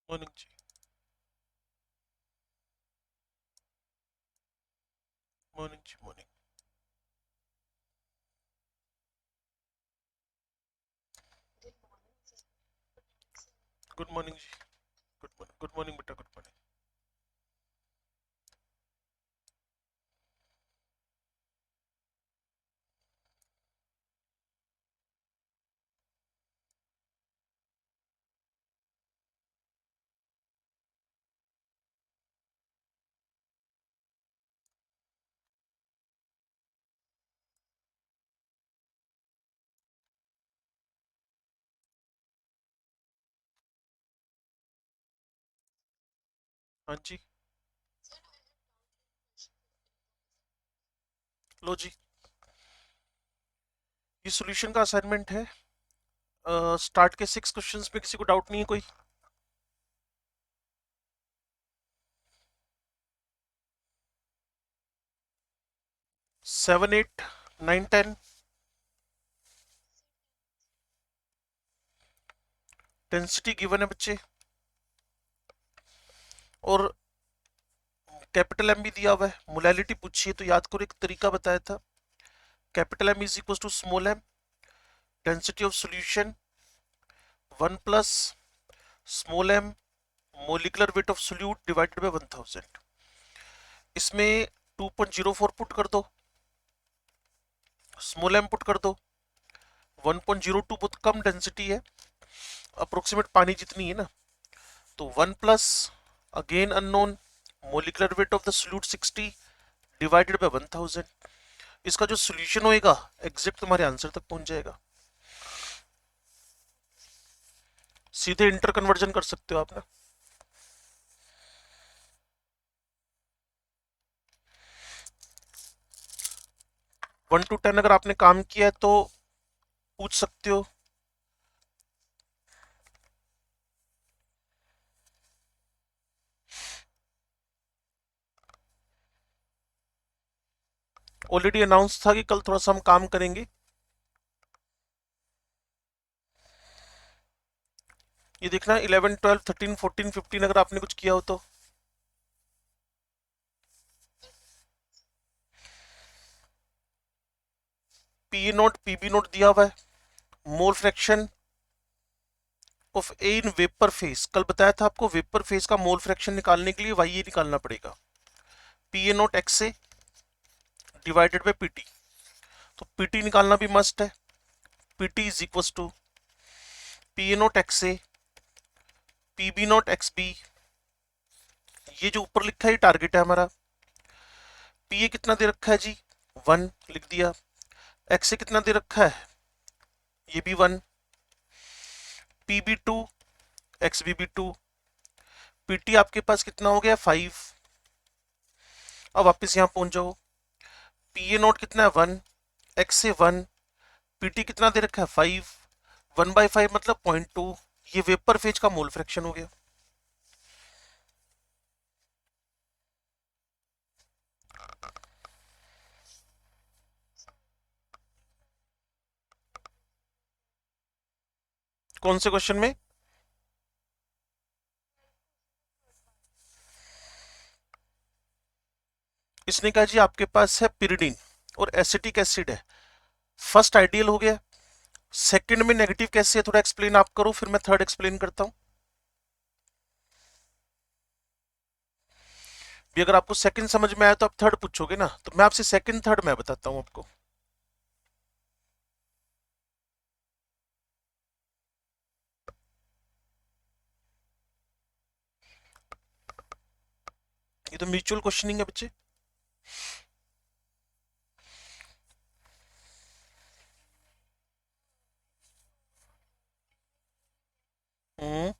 Morning जी। Morning जी। Morning. Good morning जी। Good morning, good morning बेटा, good morning. हाँ जी। लो जी, ये सॉल्यूशन का असाइनमेंट है। स्टार्ट के 6 क्वेश्चंस में किसी को डाउट नहीं है कोई? 7, 8, 9, 10। डेंसिटी गिवन है बच्चे, और कैपिटल एम भी दिया हुआ है। मोलैलिटी पूछी है तो याद करो, एक तरीका बताया था। Capital M is equal to small M, density of solution 1 plus small M molecular weight of solute divided by 1000। इसमें 2.04 पुट कर दो, स्मॉल एम पुट कर दो। 1.02 बहुत कम डेंसिटी है, अप्रोक्सीमेट पानी जितनी है ना। तो 1 plus again unknown molecular weight of the solute 60 divided by 1000। इसका जो सोल्यूशन होएगा एग्जैक्ट तुम्हारे आंसर तक पहुंच जाएगा। सीधे इंटर कन्वर्जन कर सकते हो आप ना। 1 to 10 अगर आपने काम किया है तो पूछ सकते हो। ऑलरेडी अनाउंस था कि कल थोड़ा सा हम काम करेंगे। ये देखना 11, 12, 13, 14, 15 अगर आपने कुछ किया हो तो। P A naught P B naught दिया हुआ है। Mole fraction of A in vapour phase, कल बताया था आपको, वेपर फेस का मोल फ्रैक्शन निकालने के लिए वाई ए निकालना पड़ेगा। P A naught X A divided by P T. तो पी टी निकालना भी मस्ट है। P T is equal to P A naught X A P B naught X B. ये जो ऊपर लिखा है ये टारगेट है हमारा। पी ए कितना दे रखा है जी? 1 लिख दिया। एक्स ए कितना दे रखा है? ये भी 1। P B 2, X B 2। P T आपके पास कितना हो गया? 5। अब वापस यहाँ पहुंच जाओ। पी ए नोट कितना है? 1। एक्स ए 1। पी टी कितना दे रखा है? 5। 1/5 मतलब 0.2। ये वेपर फेज का मोल फ्रैक्शन हो गया। कौन से क्वेश्चन में? इसने कहा जी आपके पास है पिरिडीन और एसिटिक एसिड है। फर्स्ट आइडियल हो गया। सेकंड में नेगेटिव कैसे है थोड़ा एक्सप्लेन आप करो, फिर मैं थर्ड एक्सप्लेन करता हूं। भी अगर आपको सेकंड समझ में आया तो आप थर्ड पूछोगे ना, तो मैं आपसे सेकंड थर्ड मैं बताता हूं आपको। ये तो म्यूचुअल क्वेश्चनिंग है बच्चे। हम्म।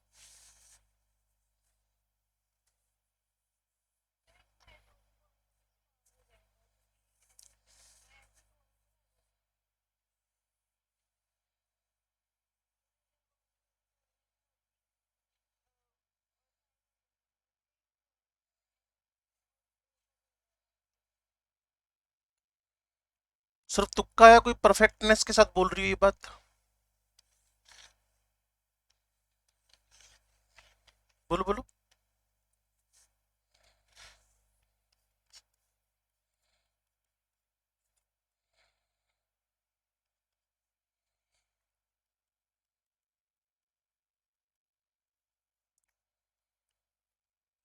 सिर्फ तुक्का या कोई परफेक्टनेस के साथ बोल रही हो ये बात? बोलो बोलो।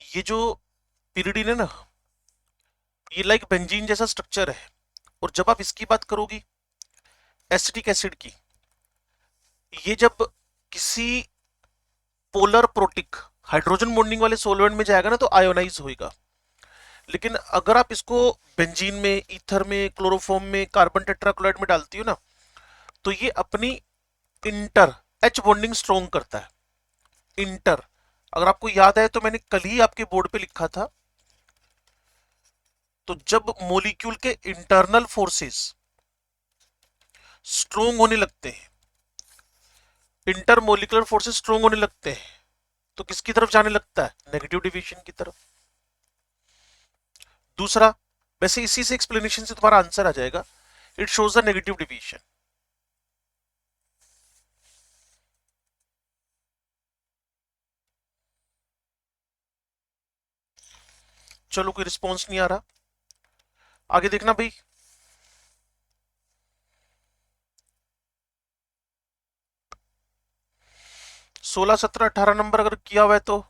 ये जो pyridine है ना, ये लाइक बेंजीन जैसा स्ट्रक्चर है, और जब आप इसकी बात करोगी एसिटिक एसिड की, ये जब किसी पोलर प्रोटिक हाइड्रोजन बॉन्डिंग वाले सॉल्वेंट में जाएगा ना तो आयोनाइज होएगा। लेकिन अगर आप इसको बेंजीन में, ईथर में, क्लोरोफॉर्म में, कार्बन टेट्राक्लोराइड में डालती हो ना, तो ये अपनी इंटर एच बॉन्डिंग स्ट्रॉन्ग करता है। इंटर, अगर आपको याद है तो मैंने कल ही आपके बोर्ड पे लिखा था, तो जब मोलिक्यूल के इंटरनल फोर्सेस स्ट्रोंग होने लगते हैं, इंटर मोलिकुलर फोर्सेस स्ट्रोंग होने लगते हैं, तो किसकी तरफ जाने लगता है? नेगेटिव डिविएशन की तरफ। दूसरा, वैसे इसी से एक्सप्लेनेशन से तुम्हारा आंसर आ जाएगा, it shows the negative deviation. चलो, कोई रिस्पॉन्स नहीं आ रहा, आगे देखना भाई। 16, 17, 18 नंबर अगर किया हुआ है तो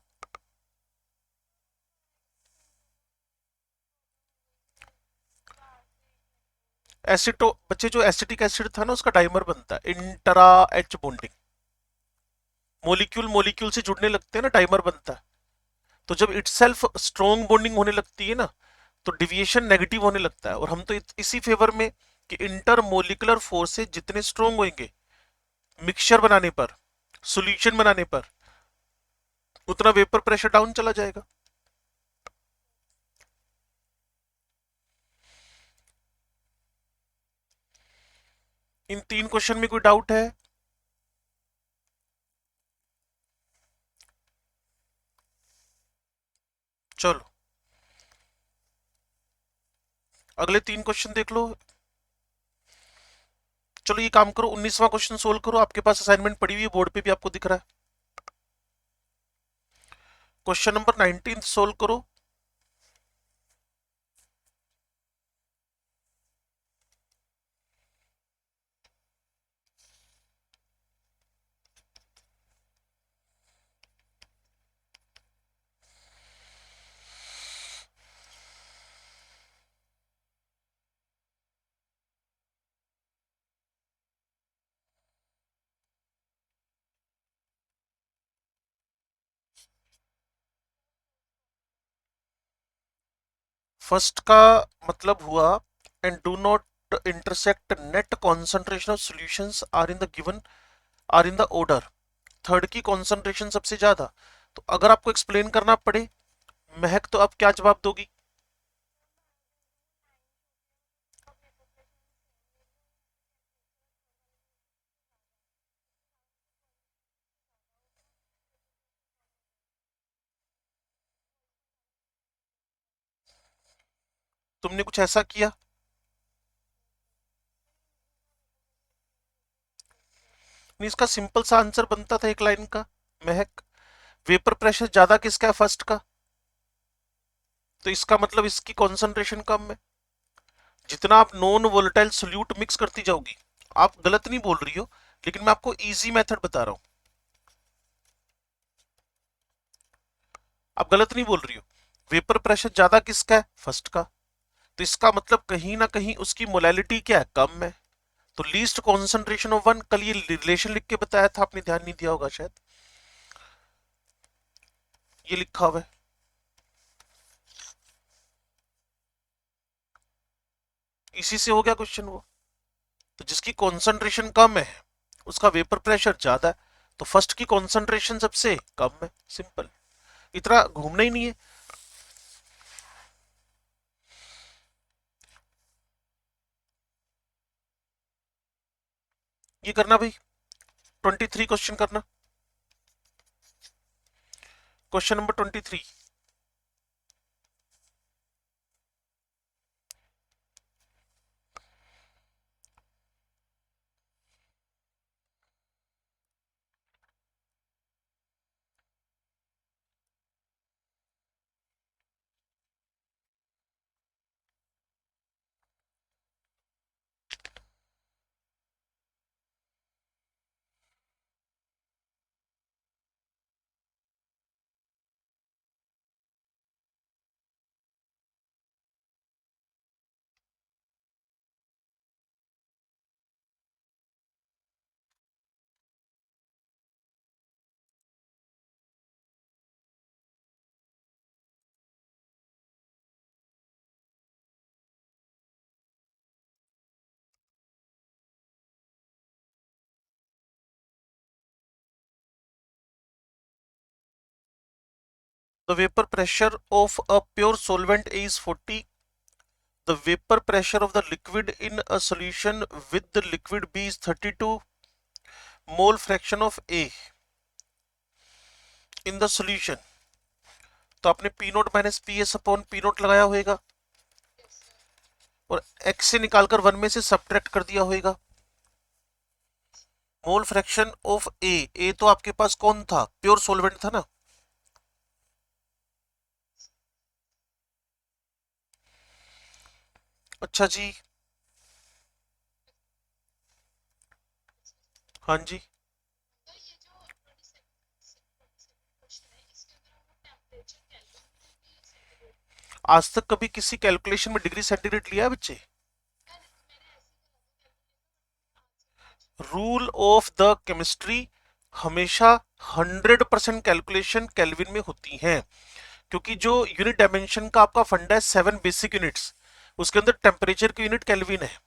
एसिटो बच्चे, जो एसिटिक एसिड था ना, उसका डाइमर बनता है intra H bonding. Molecule molecule से जुड़ने लगते हैं ना, डाइमर बनता है। तो जब इटसेल्फ स्ट्रॉन्ग बॉन्डिंग होने लगती है ना, तो डिविएशन नेगेटिव होने लगता है। और हम तो इसी फेवर में कि इंटर मोलिकुलर फोर्सेस जितने स्ट्रॉन्ग होंगे मिक्सचर बनाने पर, सॉल्यूशन बनाने पर, उतना वेपर प्रेशर डाउन चला जाएगा। इन 3 क्वेश्चन में कोई डाउट है? चलो, अगले 3 क्वेश्चन देख लो। चलो, ये काम करो, 19वां क्वेश्चन सोल्व करो, आपके पास असाइनमेंट पड़ी हुई है, बोर्ड पे भी आपको दिख रहा है। क्वेश्चन नंबर 19 सोल्व करो। फर्स्ट का मतलब हुआ, and do not intersect net concentration of solutions are in the given, are in the order. Third की कॉन्सेंट्रेशन सबसे ज्यादा। तो अगर आपको एक्सप्लेन करना पड़े महक, तो आप क्या जवाब दोगी? तुमने कुछ ऐसा किया? नहीं, इसका सिंपल सा आंसर बनता था एक लाइन का महक। वेपर प्रेशर ज्यादा किसका है? फर्स्ट का। तो इसका मतलब इसकी कॉन्सेंट्रेशन कम है। जितना आप नॉन वोलेटाइल सोल्यूट मिक्स करती जाओगी, आप गलत नहीं बोल रही हो, लेकिन मैं आपको इजी मेथड बता रहा हूं, आप गलत नहीं बोल रही हो। वेपर प्रेशर ज्यादा किसका है? फर्स्ट का। तो इसका मतलब कहीं ना कहीं उसकी मोलैलिटी क्या है? कम है। तो लीस्ट कॉन्सेंट्रेशन ऑफ वन, कल ये रिलेशन लिख के बताया था, आपने ध्यान नहीं दिया होगा शायद, ये लिखा हुआ है। इसी से हो गया क्वेश्चन वो। तो जिसकी कॉन्सेंट्रेशन कम है उसका वेपर प्रेशर ज्यादा है, तो फर्स्ट की कॉन्सेंट्रेशन सबसे कम है। सिंपल, इतना घूमना ही नहीं है। ये करना भाई, 23 क्वेश्चन करना। Question number 23। The vapor pressure of a pure solvent A is 40. The vapor pressure of the liquid in a solution with the liquid B is 32. Mole fraction of A in the solution. तो आपने P note minus P S upon P note लगाया होगा और x से निकालकर 1 में से subtract कर दिया होगा. मोल फ्रैक्शन ऑफ ए तो आपके पास कौन था? प्योर सोलवेंट था ना. अच्छा जी. हाँ जी. आज तक कभी किसी कैलकुलेशन में डिग्री सेंटीग्रेड लिया है बच्चे? रूल ऑफ द केमिस्ट्री हमेशा 100% कैलकुलेशन केल्विन में होती हैं, क्योंकि जो यूनिट डायमेंशन का आपका फंडा है 7 बेसिक यूनिट्स, उसके अंदर टेम्परेचर की यूनिट केल्विन है.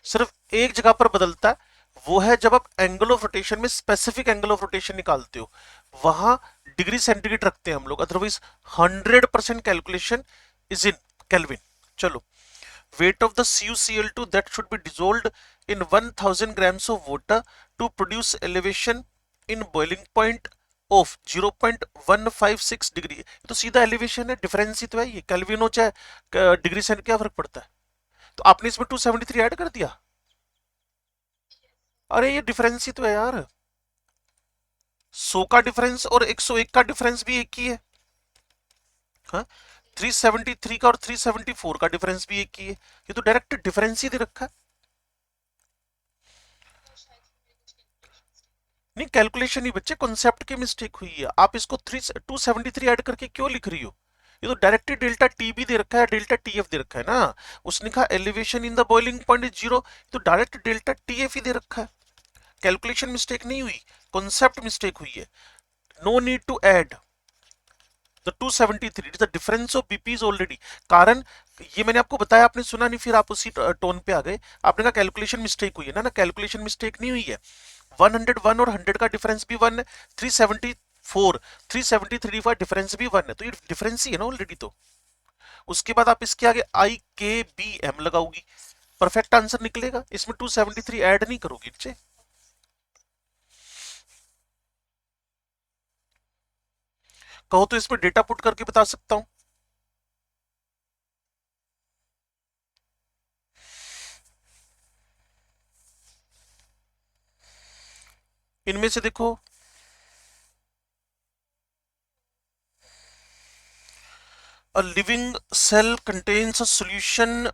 सिर्फ एक जगह पर बदलता है, वो है जब आप एंगल ऑफ रोटेशन में स्पेसिफिक एंगल ऑफ रोटेशन निकालते हो, वहां डिग्री सेंटीग्रेड रखते हैं हम लोग. Otherwise 100% calculation is in kelvin. चलो. Weight of the CuCl2 that should be dissolved in 1000 grams of water to produce elevation in boiling point of 0.156 degree. तो सीधा एलिवेशन है, डिफरेंस ही तो है ये. केल्विन हो चाहे डिग्री सेंट, क्या फर्क पड़ता है? तो आपने इसमें 273 ऐड कर दिया. अरे ये डिफरेंस ही तो है यार. 100 का डिफरेंस और 101 का डिफरेंस भी एक ही है. हाँ, 373 का और 374 का डिफरेंस भी एक ही है. ये तो डायरेक्ट डिफरेंस ही दे रखा है. नहीं, कैलकुलेशन ही बच्चे, कॉन्सेप्ट की मिस्टेक हुई है. आप इसको 273 ऐड करके क्यों लिख रही हो? ये तो डायरेक्टली डेल्टा टी भी दे रखा है, डेल्टा टी एफ दे रखा है ना. उसने कहा elevation in the boiling point is 0, तो डायरेक्ट डेल्टा टी एफ ही दे रखा है. कैलकुलेशन मिस्टेक नहीं हुई, कॉन्सेप्ट मिस्टेक हुई है. No need to add the 273. It is the difference of BP is already. कारण ये मैंने आपको बताया, आपने सुना नहीं, फिर आप उसी टोन पे आ गए. आपने कहा कैलकुलेशन मिस्टेक हुई है ना. कैलकुलेशन मिस्टेक नहीं हुई है. 101 और 100 का डिफरेंस भी 1 है. 374 373 का डिफरेंस भी 1 है, तो ये डिफरेंस ही है ना ऑलरेडी. तो उसके बाद आप इसके आगे आई के बी एम लगाओगी, परफेक्ट आंसर निकलेगा. इसमें 273 ऐड नहीं करोगी बच्चे. कहो तो इसमें डेटा पुट करके बता सकता हूं. इनमें से देखो, a living cell contains a solution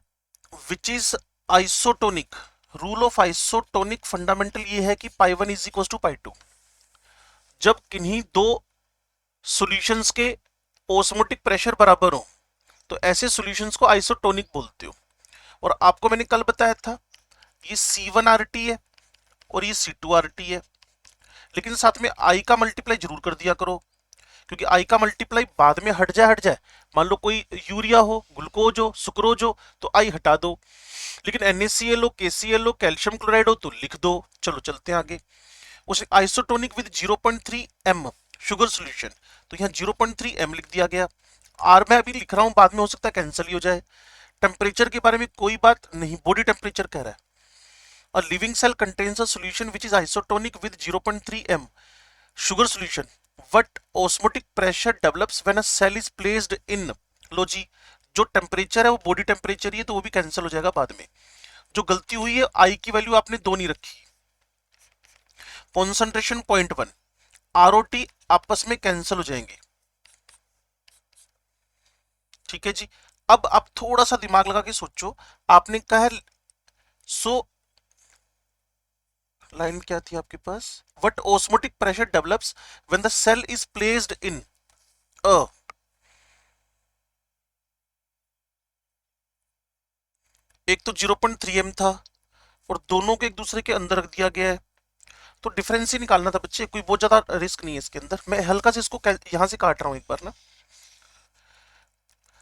which is isotonic. Rule of isotonic fundamental ये है कि पाई 1 इज इक्वल टू पाई 2. जब किन्हीं दो सॉल्यूशंस के ओस्मोटिक प्रेशर बराबर हो, तो ऐसे सॉल्यूशंस को आइसोटोनिक बोलते हो. और आपको मैंने कल बताया था, ये C1RT है और ये C2RT है, लेकिन साथ में I का मल्टीप्लाई जरूर कर दिया करो, क्योंकि I का मल्टीप्लाई बाद में हट जाए. मान लो कोई यूरिया हो, ग्लूकोज हो, सुक्रोज हो, तो I हटा दो. लेकिन NaCl हो, KCl हो, कैल्शियम क्लोराइड हो, तो लिख दो. चलो चलते हैं आगे. उसे isotonic with 0.3 m sugar solution, तो यहाँ 0.3 m लिख दिया गया. आर मैं अभी लिख रहा हूं, बाद में हो सकता है कैंसिल ही हो जाए. टेम्परेचर के बारे में कोई बात नहीं, बॉडी टेम्परेचर कह रहा है. A living cell contains a solution which is isotonic with 0.3 m sugar solution. What osmotic pressure develops when a cell is placed in? लो जी, जो टेम्परेचर है वो बॉडी टेम्परेचर ही है, तो वो भी कैंसिल हो जाएगा बाद में. जो गलती हुई है, आई की वैल्यू आपने 2 नहीं रखी. कॉन्सेंट्रेशन 0.1, आरओटी आपस में कैंसिल हो जाएंगे. ठीक है जी. अब आप थोड़ा सा दिमाग लगा के सोचो. आपने कहा है, सो लाइन क्या थी आपके पास? What osmotic pressure develops when the cell is placed in a. एक तो 0.3 m था और दोनों को एक दूसरे के अंदर रख दिया गया है, तो डिफरेंस ही निकालना था बच्चे. कोई बहुत ज्यादा रिस्क नहीं है इसके अंदर. मैं हल्का से इसको यहां से काट रहा हूं एक बार ना.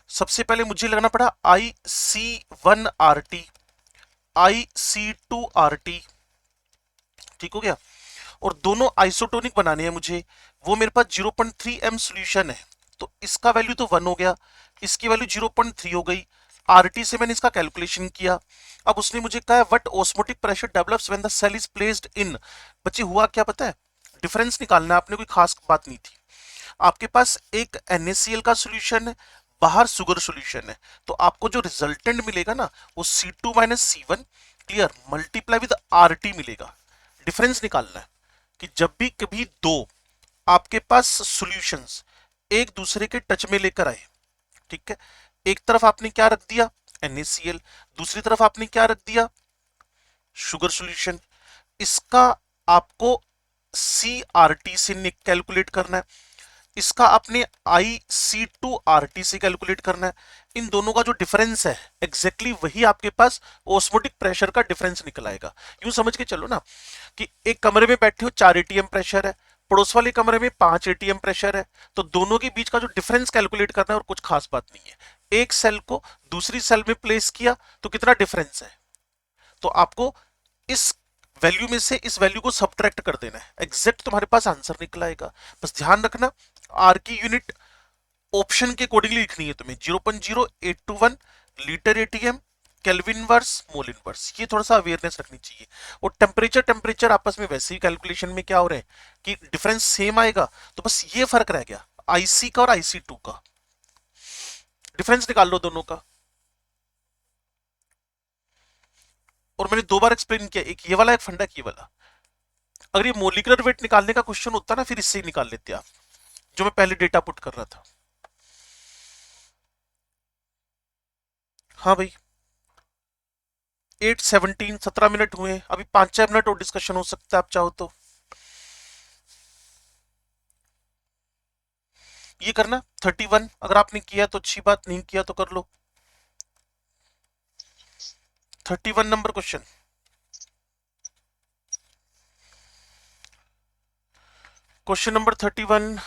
सबसे पहले मुझे लगना पड़ा IC1RT, IC2RT. ठीक हो गया. और दोनों आइसोटोनिक बनाने हैं मुझे. वो मेरे पास 0.3 m सॉल्यूशन है, तो इसका वैल्यू तो 1 हो गया, इसकी वैल्यू 0.3 हो गई। आरटी से मैंने इसका कैलकुलेशन किया। अब उसने मुझे कहा what osmotic pressure develops when the cell is placed in. बच्चे हुआ क्या पता है, डिफरेंस निकालना है आपने, कोई खास बात नहीं थी। आपके पास एक NaCl का सॉल्यूशन है, बाहर सुगर सॉल्यूशन है, तो आपको जो रिजल्टेंट मिलेगा ना वो C2 minus C1 clear multiply with RT मिलेगा। डिफरेंस निकालना है कि जब भी कभी दो आपके पास सॉल्यूशंस एक दूसरे के टच में लेकर आए, ठीक है, एक तरफ आपने क्या रख दिया NaCl, दूसरी तरफ आपने क्या रख दिया शुगर सॉल्यूशन, इसका आपको CRT से कैलकुलेट करना है, इसका आपने IC2RT से कैलकुलेट करना है। इन दोनों का जो डिफरेंस है एग्जैक्टली वही आपके पास ऑस्मोटिक प्रेशर का डिफरेंस निकल आएगा। यूं समझ के चलो ना कि एक कमरे में बैठे हो 4 ATM प्रेशर है, पड़ोस वाले कमरे में 5 ATM प्रेशर है, तो दोनों के बीच का जो डिफरेंस कैलकुलेट करना है और कुछ खास बात नहीं है। एक सेल को दूसरी सेल में प्लेस किया तो कितना डिफरेंस है, तो आपको इस वैल्यू में से इस वैल्यू को सब्ट्रैक्ट कर देना है, एग्जैक्ट तुम्हारे पास आंसर निकल आएगा। बस ध्यान रखना आर की यूनिट ऑप्शन के अकॉर्डिंगली लिखनी है तुम्हें, 0.0821 litre ATM, kelvin inverse, mole inverse, ये थोड़ा सा अवेयरनेस रखनी चाहिए। और टेम्परेचर आपस में वैसे ही कैलकुलेशन में क्या हो रहे हैं कि डिफरेंस सेम आएगा, तो बस ये फर्क रह गया आईसी का और IC2 का, डिफरेंस निकाल लो दोनों का। और मैंने 2 बार एक्सप्लेन किया, एक ये वाला एक फंडा ये वाला। अगर ये मोलिकुलर वेट निकालने का क्वेश्चन होता ना फिर इससे ही निकाल लेते आप, जो मैं पहले डेटा पुट कर रहा था। हाँ भाई 8:17 17 मिनट हुए, अभी 5-6 मिनट और डिस्कशन हो सकता है आप चाहो तो। ये करना 31, अगर आपने किया तो अच्छी बात, नहीं किया तो कर लो। 31 number question, question number 31।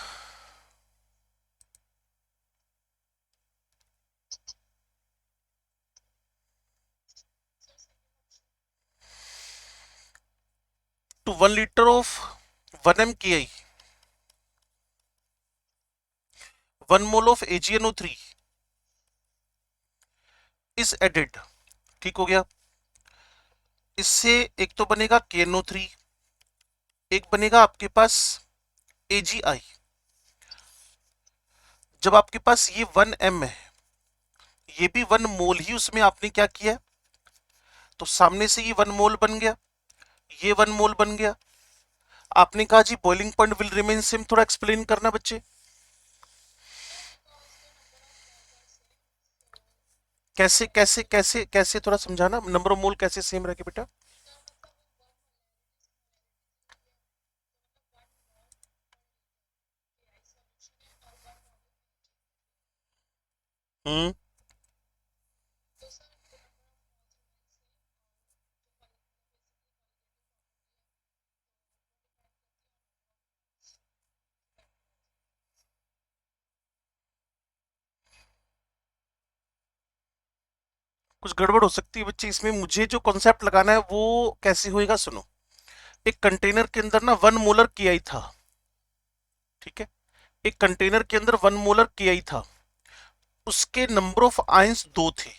To 1 litre of 1 mKi 1 mole of AgNO3 is added, ठीक हो गया। इससे एक तो बनेगा KNO3, एक बनेगा आपके पास AgI। जब आपके पास ये 1 m है, ये भी 1 मोल ही उसमें आपने क्या किया, तो सामने से ये 1 मोल बन गया, ये 1 मोल बन गया। आपने कहा जी boiling point will remain same, थोड़ा एक्सप्लेन करना बच्चे, कैसे कैसे कैसे कैसे थोड़ा समझाना, नंबर ऑफ मोल कैसे सेम रखे बेटा। हम्म, कुछ गड़बड़ हो सकती है बच्चे इसमें, मुझे जो कॉन्सेप्ट लगाना है वो कैसे होएगा सुनो। एक कंटेनर के अंदर ना 1 मोलर KI था, ठीक है, एक कंटेनर के अंदर 1 मोलर KI था, उसके नंबर ऑफ आयंस 2 थे,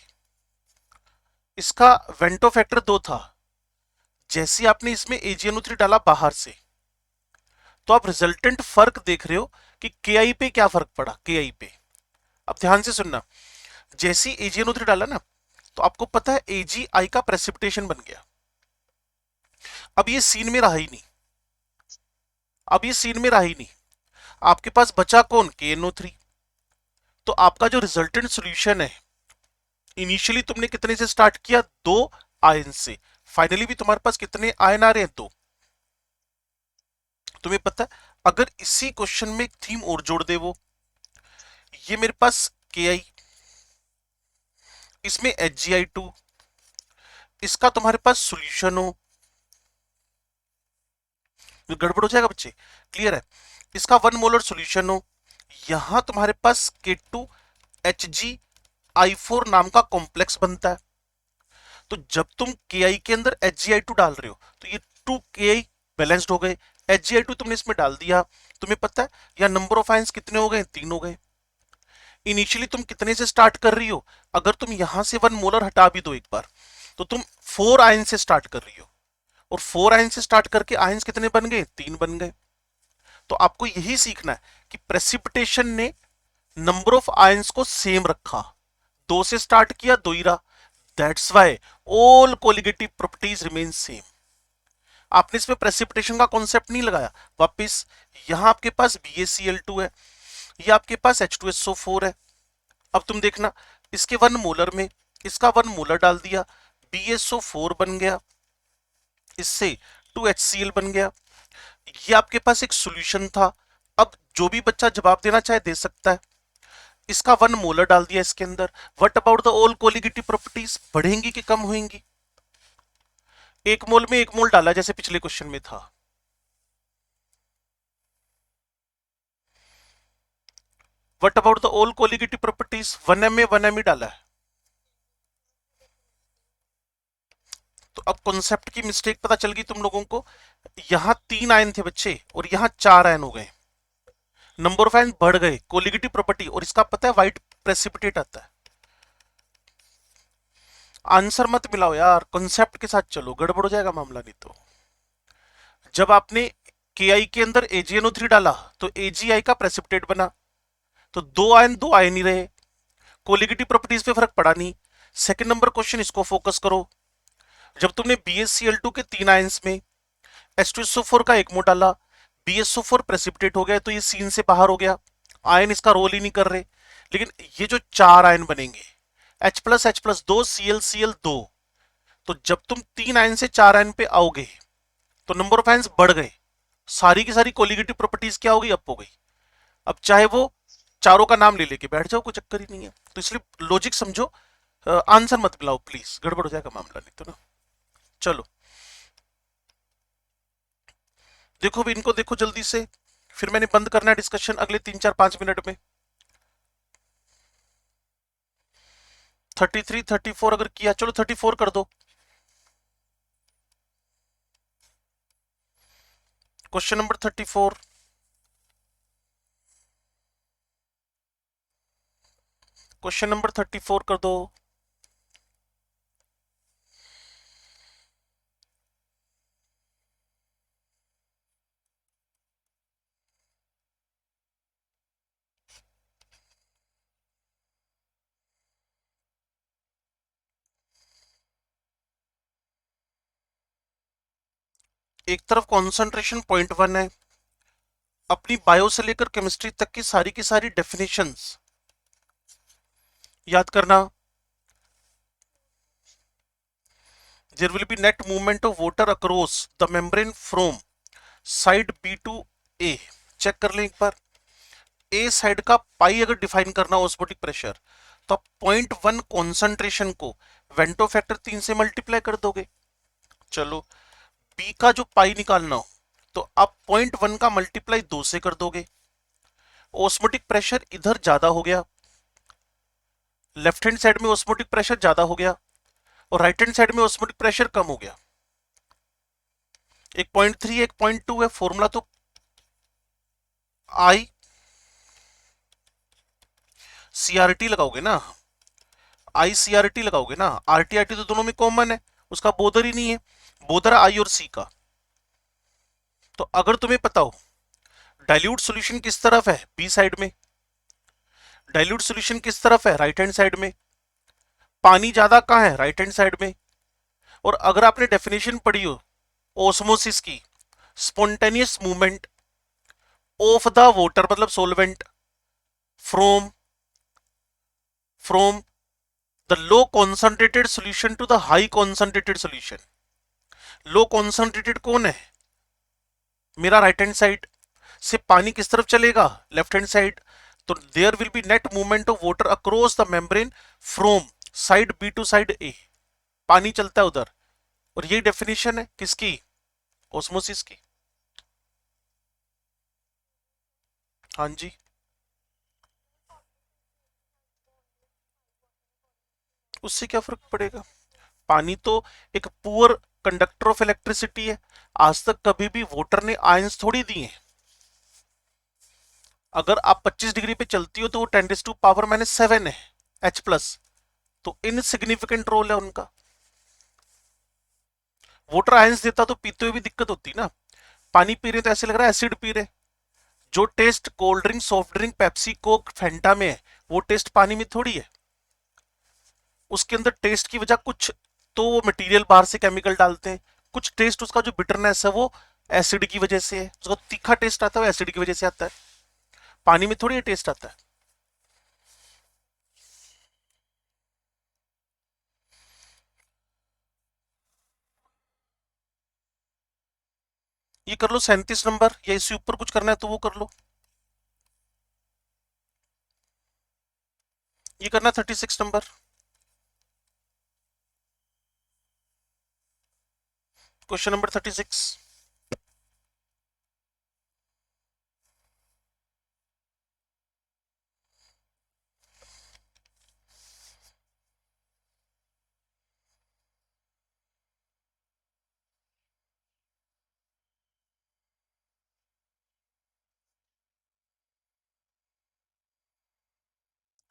इसका वेंटो फैक्टर 2 था। जैसे आपने इसमें AgNO3 डाला बाहर से, तो आप रिजल्टेंट फर्क देख रहे हो कि KI पे क्या फर्क पड़ा, KI पे। अब ध्यान से सुनना, जैसे ही AgNO3 डाला ना, तो आपको पता है AgI का प्रेसिपिटेशन बन गया। अब ये सीन में रहा ही नहीं, अब ये सीन में रहा ही नहीं, आपके पास बचा कौन, KNO3। तो आपका जो रिजल्टेंट सॉल्यूशन है, इनिशियली तुमने कितने से स्टार्ट किया, 2 आयन से, फाइनली भी तुम्हारे पास कितने आयन आ रहे हैं, 2। तुम्हें पता है अगर इसी क्वेश्चन में एक थीम और जोड़ दे, वो ये मेरे पास KI, इसमें HgI2, इसका तुम्हारे पास सॉल्यूशन हो, तो गड़बड़ हो जाएगा बच्चे, क्लियर है। इसका 1 मोलर सॉल्यूशन हो, यहां तुम्हारे पास K2HgI4 नाम का कॉम्प्लेक्स बनता है। तो जब तुम KI के अंदर HgI2 डाल रहे हो तो ये 2KI बैलेंस्ड हो गए, HgI2 तुमने इसमें डाल दिया, तुम्हें पता है यहाँ नंबर ऑफ आयंस कितने हो गए, 3 हो गए। इनिशियली तुम कितने से स्टार्ट कर रही हो? अगर तुम यहां से 1 मोलर हटा भी दो एक बार, तो तुम 4 आयन से स्टार्ट कर रही हो, और 4 आयन से स्टार्ट करके आयंस कितने बन गए? 3 बन गए। तो आपको यही सीखना है कि प्रेसिपिटेशन ने नंबर ऑफ आयंस को सेम रखा, 2 से स्टार्ट किया, 2 ही रहा। That's why all colligative properties remain same. आपने इसमें प्रेसिपिटेशन का कॉन्सेप्ट नहीं लगाया। वापिस यहां आपके पास BaCl2 है, ये आपके पास H2SO4 है। अब तुम देखना, इसके 1 मोलर में इसका 1 मोलर डाल दिया, BaSO4 बन गया, इससे 2HCl बन गया। ये आपके पास एक सॉल्यूशन था। अब जो भी बच्चा जवाब देना चाहे दे सकता है। इसका 1 मोलर डाल दिया इसके अंदर। What about the all colligative properties, बढ़ेंगी कि कम होंगी? 1 मोल में 1 मोल डाला जैसे पिछले क्वेश्चन में था। What about the all colligative properties, 1m में 1m ही डाला है। तो अब कॉन्सेप्ट की मिस्टेक पता चल गई तुम लोगों को। यहां 3 आयन थे बच्चे और यहां 4 आयन हो गए, नंबर ऑफ आयन बढ़ गए, कोलिगेटिव प्रॉपर्टी। और इसका पता है व्हाइट प्रेसिपिटेट आता है। आंसर मत मिलाओ यार, कॉन्सेप्ट के साथ चलो, गड़बड़ हो जाएगा मामला नहीं तो। जब आपने KI के अंदर AgNO3 डाला तो AgI का प्रेसिपिटेट बना, तो 2 आयन ही रहे, कोलिगेटिव प्रॉपर्टीज पे फर्क पड़ा नहीं। सेकंड नंबर क्वेश्चन, इसको फोकस करो। जब तुमने BaCl2 के 3 आयंस में H2SO4 का 1 मोल डाला, BaSO4 प्रेसिपिटेट हो गया, तो ये सीन से बाहर हो गया, आयन इसका रोल ही नहीं कर रहे। लेकिन ये जो 4 आयन बनेंगे, H+H+2 Cl Cl2, तो जब तुम 3 आयन से 4 आयन पे आओगे तो नंबर ऑफ आयन्स बढ़ गए, सारी की सारी कोलिगेटिव प्रॉपर्टीज क्या हो गई? अप हो गई। अब चाहे वो चारों का नाम ले लेके बैठ जाओ, कोई चक्कर ही नहीं है। तो इसलिए लॉजिक समझो, आंसर मत मिलाओ प्लीज, गड़बड़ हो जाएगा मामला नहीं तो ना। चलो देखो भी इनको, देखो जल्दी से, फिर मैंने बंद करना है डिस्कशन अगले 3 4 5 मिनट में। 33 34 अगर किया, चलो 34 कर दो। क्वेश्चन नंबर 34, क्वेश्चन नंबर 34 कर दो। एक तरफ कॉन्सेंट्रेशन 0.1 है, अपनी बायो से लेकर केमिस्ट्री तक की सारी डेफिनेशंस याद करना। There will be net movement of water across the membrane from side B to A। Check कर लें एक बार, ए साइड का पाई अगर डिफाइन करना हो ऑस्मोटिक प्रेशर, तो आप 0.1 कॉन्सेंट्रेशन को वेंटो फैक्टर 3 से मल्टीप्लाई कर दोगे। चलो बी का जो पाई निकालना हो तो आप 0.1 का मल्टीप्लाई 2 से कर दोगे। ऑस्मोटिक प्रेशर इधर ज्यादा हो गया, लेफ्ट हैंड साइड में ऑस्मोटिक प्रेशर ज्यादा हो गया, और राइट हैंड साइड में ऑस्मोटिक प्रेशर कम हो गया। एक 0.3 एक 0.2 है, फॉर्मूला तो आई CRT लगाओगे ना, ICRT लगाओगे ना, RT तो दोनों में कॉमन है, उसका बोदर ही नहीं है, बोदर आई और सी का। तो अगर तुम्हें पता हो डाइल्यूट सॉल्यूशन किस तरफ है, बी साइड में, डाइल्यूट सॉल्यूशन किस तरफ है, राइट हैंड साइड में, पानी ज्यादा कहां है, राइट हैंड साइड में। और अगर आपने डेफिनेशन पढ़ी हो ओस्मोसिस की, spontaneous movement of the water मतलब solvent from from the low concentrated solution to the high concentrated solution. Low concentrated कौन है? मेरा राइट हैंड साइड से पानी किस तरफ चलेगा, लेफ्ट हैंड साइड। तो there will be net movement of water across the membrane from side B to side A, पानी चलता है उधर। और ये डेफिनेशन है किसकी, ओस्मोसिस की। हाँ जी, उससे क्या फर्क पड़ेगा? पानी तो एक पुअर कंडक्टर ऑफ इलेक्ट्रिसिटी है, आज तक कभी भी वाटर ने आयंस थोड़ी दिए हैं। अगर आप 25 डिग्री पे चलती हो तो वो 10⁻⁷ है H+, तो इनसिग्निफिकेंट रोल है उनका। वाटर आयंस देता तो पीते हुए भी दिक्कत होती ना। पानी पी रहे तो ऐसे लग रहा है एसिड पी रहे। जो taste cold drink, soft drink, Pepsi, Coke, Fanta में है, वो टेस्ट पानी में थोड़ी है। उसके अंदर टेस्ट की वजह कुछ तो वो मटेरियल बाहर से केमिकल डालते हैं, कुछ टेस्ट उसका जो बिटरनेस है वो एसिड की वजह से है। उसका तीखा टेस्ट आता है वो एसिड की वजह से आता है। पानी में थोड़ी टेस्ट आता है। ये कर लो 37 नंबर, या इससे ऊपर कुछ करना है तो वो कर लो। ये करना 36 नंबर। Question number 36।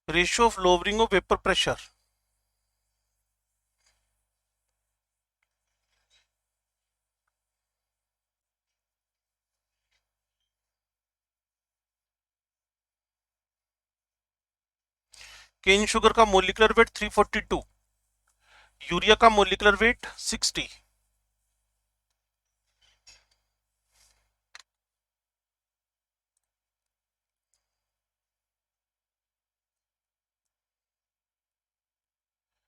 Ratio of lowering of vapour pressure. Cane sugar का मोलिकुलर वेट 342, यूरिया का मोलिकुलर वेट 60।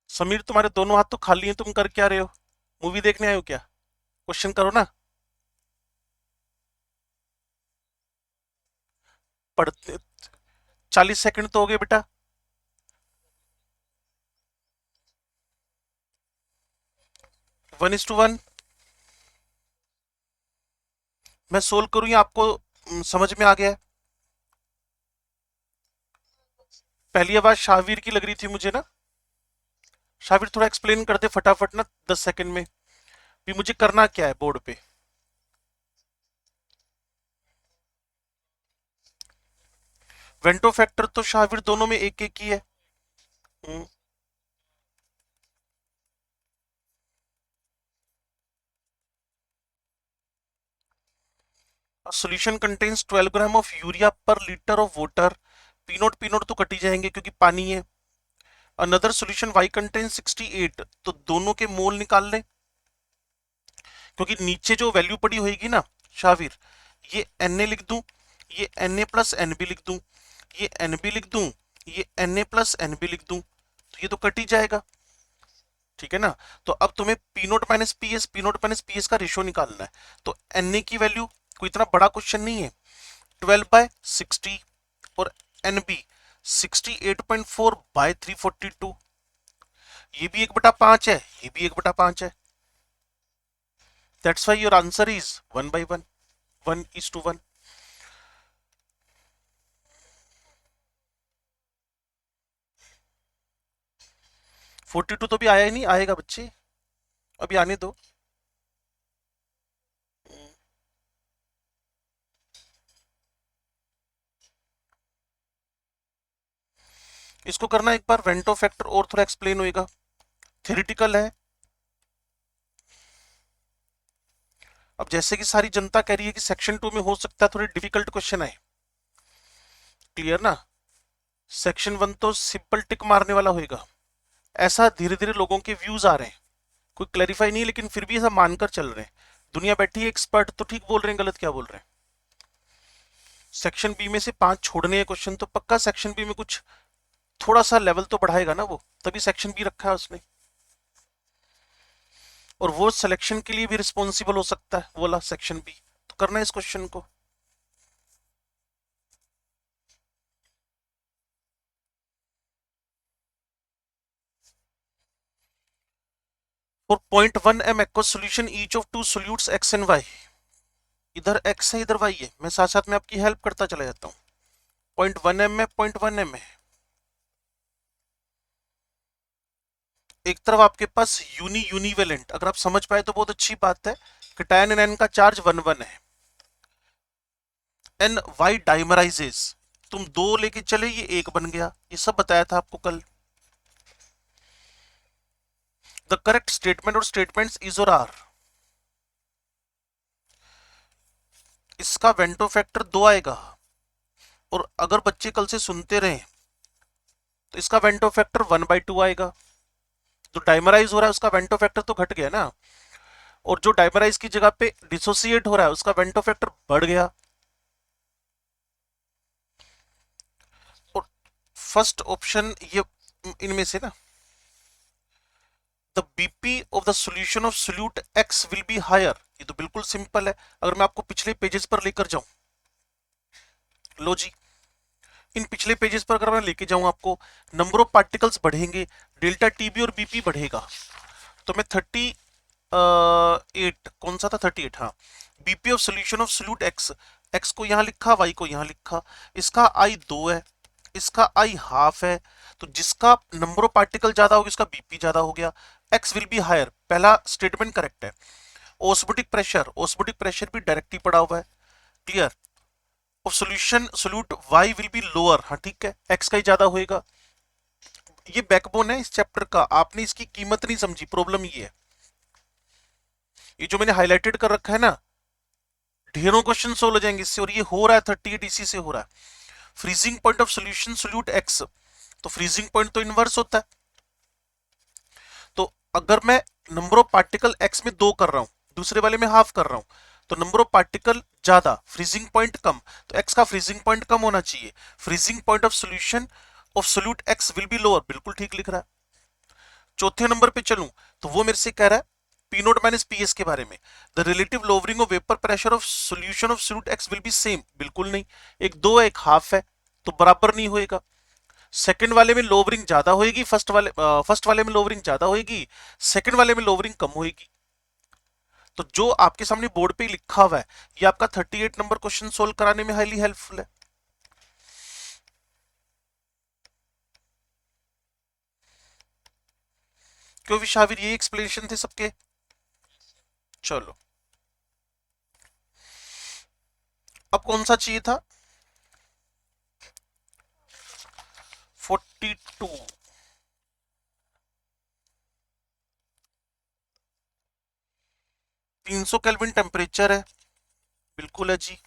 समीर तुम्हारे दोनों हाथ तो खाली हैं, तुम कर क्या रहे हो? मूवी देखने आए हो क्या? क्वेश्चन करो ना। पढ़ते 40 सेकंड तो हो गए बेटा। 1:1। मैं सोल्व करूँ या आपको समझ में आ गया है? पहली आवाज शाहवीर की लग रही थी मुझे ना। शाहवीर थोड़ा एक्सप्लेन कर दे फटाफट ना, 10 सेकंड में भी मुझे करना क्या है बोर्ड पे। वेंटो फैक्टर तो शाहवीर दोनों में एक एक ही है। Solution contains 12 gram of urea per litre of water. पी नोट तो कटी जाएंगे क्योंकि पानी है। अनदर सोल्यूशन वाई कंटेन्स 68, तो दोनों के मोल निकाल लें, क्योंकि नीचे जो वैल्यू पड़ी होगी ना शाहवीर, ये Na लिख दूं, ये Na प्लस एनबी लिख दूं, ये एनबी लिख दूं, ये Na प्लस एनबी लिख दूं, तो ये तो कट ही जाएगा। ठीक है ना। तो अब तुम्हें P naught minus P S का रेशियो निकालना है। तो Na की वैल्यू कोई इतना बड़ा क्वेश्चन नहीं है, 12/60, और एनबी 68.4/342। ये भी 1/5 है, ये भी 1/5 है। That's why your answer is 1/1, 1:1। 42 तो भी आया ही नहीं, आएगा बच्चे, अभी आने दो। इसको करना एक बार, वेंटो फैक्टर और थोड़ा एक्सप्लेन होएगा, थ्योरेटिकल है। अब जैसे कि सारी जनता कह रही है कि सेक्शन 2 में हो सकता है थोड़ी डिफिकल्ट क्वेश्चन आए, क्लियर ना। सेक्शन 1 तो सिंपल टिक मारने वाला होएगा। ऐसा धीरे धीरे लोगों के व्यूज आ रहे हैं, कोई क्लैरिफाई नहीं है लेकिन फिर भी ऐसा मानकर चल रहे हैं। दुनिया बैठी है एक्सपर्ट, तो ठीक बोल रहे हैं गलत क्या बोल रहे हैं। सेक्शन बी में से 5 छोड़ने हैं क्वेश्चन, तो पक्का सेक्शन बी में कुछ थोड़ा सा लेवल तो बढ़ाएगा ना वो, तभी सेक्शन बी रखा है उसने। और वो सिलेक्शन के लिए भी रिस्पॉन्सिबल हो सकता है, वो वाला सेक्शन बी। तो करना है इस क्वेश्चन को। For 0.1 m aqueous solution each of two solutes X and Y. इधर एक्स है इधर वाई है, मैं साथ साथ में आपकी हेल्प करता चला जाता हूँ। 0.1 m में 0.1 m है। एक तरफ आपके पास यूनिवेलेंट, अगर आप समझ पाए तो बहुत अच्छी बात है, कैटायन एन का चार्ज 1 1 है। एन वाई डाइमराइजेस, तुम 2 लेके चले, ये 1 बन गया, ये सब बताया था आपको कल। द करेक्ट स्टेटमेंट और स्टेटमेंट्स इज और आर, इसका वेंटो फैक्टर 2 आएगा, और अगर बच्चे कल से सुनते रहे तो इसका वेंटो फैक्टर 1/2 आएगा। तो डाइमराइज हो रहा है उसका वेंटो फैक्टर तो घट गया ना, और जो डाइमराइज की जगह पे डिसोसिएट हो रहा है उसका वेंटो फैक्टर बढ़ गया। और फर्स्ट ऑप्शन ये इनमें से ना, the BP of the solution of solute X will be higher, ये तो बिल्कुल सिंपल है। अगर मैं आपको पिछले पेजेस पर लेकर जाऊं, लो जी, इन पिछले पेजेस पर अगर मैं लेके जाऊं आपको, नंबर ऑफ पार्टिकल्स बढ़ेंगे, डेल्टा टीबी और बीपी बढ़ेगा। तो मैं 38, कौन सा था 38, हाँ, BP of solution of solute x, x को यहां लिखा, वाई को यहां लिखा, इसका आई 2 है, इसका आई हाफ है, तो जिसका नंबर ऑफ पार्टिकल ज्यादा होगा उसका बीपी ज्यादा हो गया, एक्स विल बी हायर, पहला स्टेटमेंट करेक्ट है। ओस्मोटिक प्रेशर भी डायरेक्टली पड़ा हुआ है, क्लियर। और solution solute Y will be lower, हाँ ठीक है, एक्स का ही ज्यादा होएगा। ये बैकबोन है इस चैप्टर का, आपने इसकी कीमत नहीं समझी, प्रॉब्लम ये है। ये जो मैंने हाईलाइटेड कर रखा है ना, ढेरों क्वेश्चन सोल्व हो जाएंगे इससे, और ये हो रहा है 38 इसी से हो रहा है। Freezing point of solution solute x, तो फ्रीजिंग पॉइंट तो इनवर्स होता है। तो अगर मैं नंबर ऑफ पार्टिकल एक्स में 2 कर रहा हूं, दूसरे वाले में हाफ कर रहा हूं, तो नंबर ऑफ पार्टिकल ज्यादा, फ्रीजिंग पॉइंट कम, तो एक्स का फ्रीजिंग पॉइंट कम होना चाहिए। Freezing point of solution of solute X will be lower, बिल्कुल ठीक लिख रहा है। चौथे नंबर पे चलूं तो वो मेरे से कह रहा है P naught minus P S के बारे में, the relative lowering of vapour pressure of solution of solute X will B same, बिल्कुल नहीं, एक 2 है एक हाफ है, तो बराबर नहीं होएगा। सेकंड वाले में लोवरिंग ज्यादा होएगी, फर्स्ट वाले में लोवरिंग ज्यादा होएगी, सेकंड वाले में लोवरिंग कम होएगी। तो जो आपके सामने बोर्ड पे लिखा हुआ है, ये आपका 38 नंबर क्वेश्चन सोल्व कराने में हाईली हेल्पफुल है। क्यों विशावीर, ये एक्सप्लेनेशन थे सबके। चलो, अब कौन सा चाहिए था, 42, 300 केल्विन टेम्परेचर है, बिल्कुल है जी।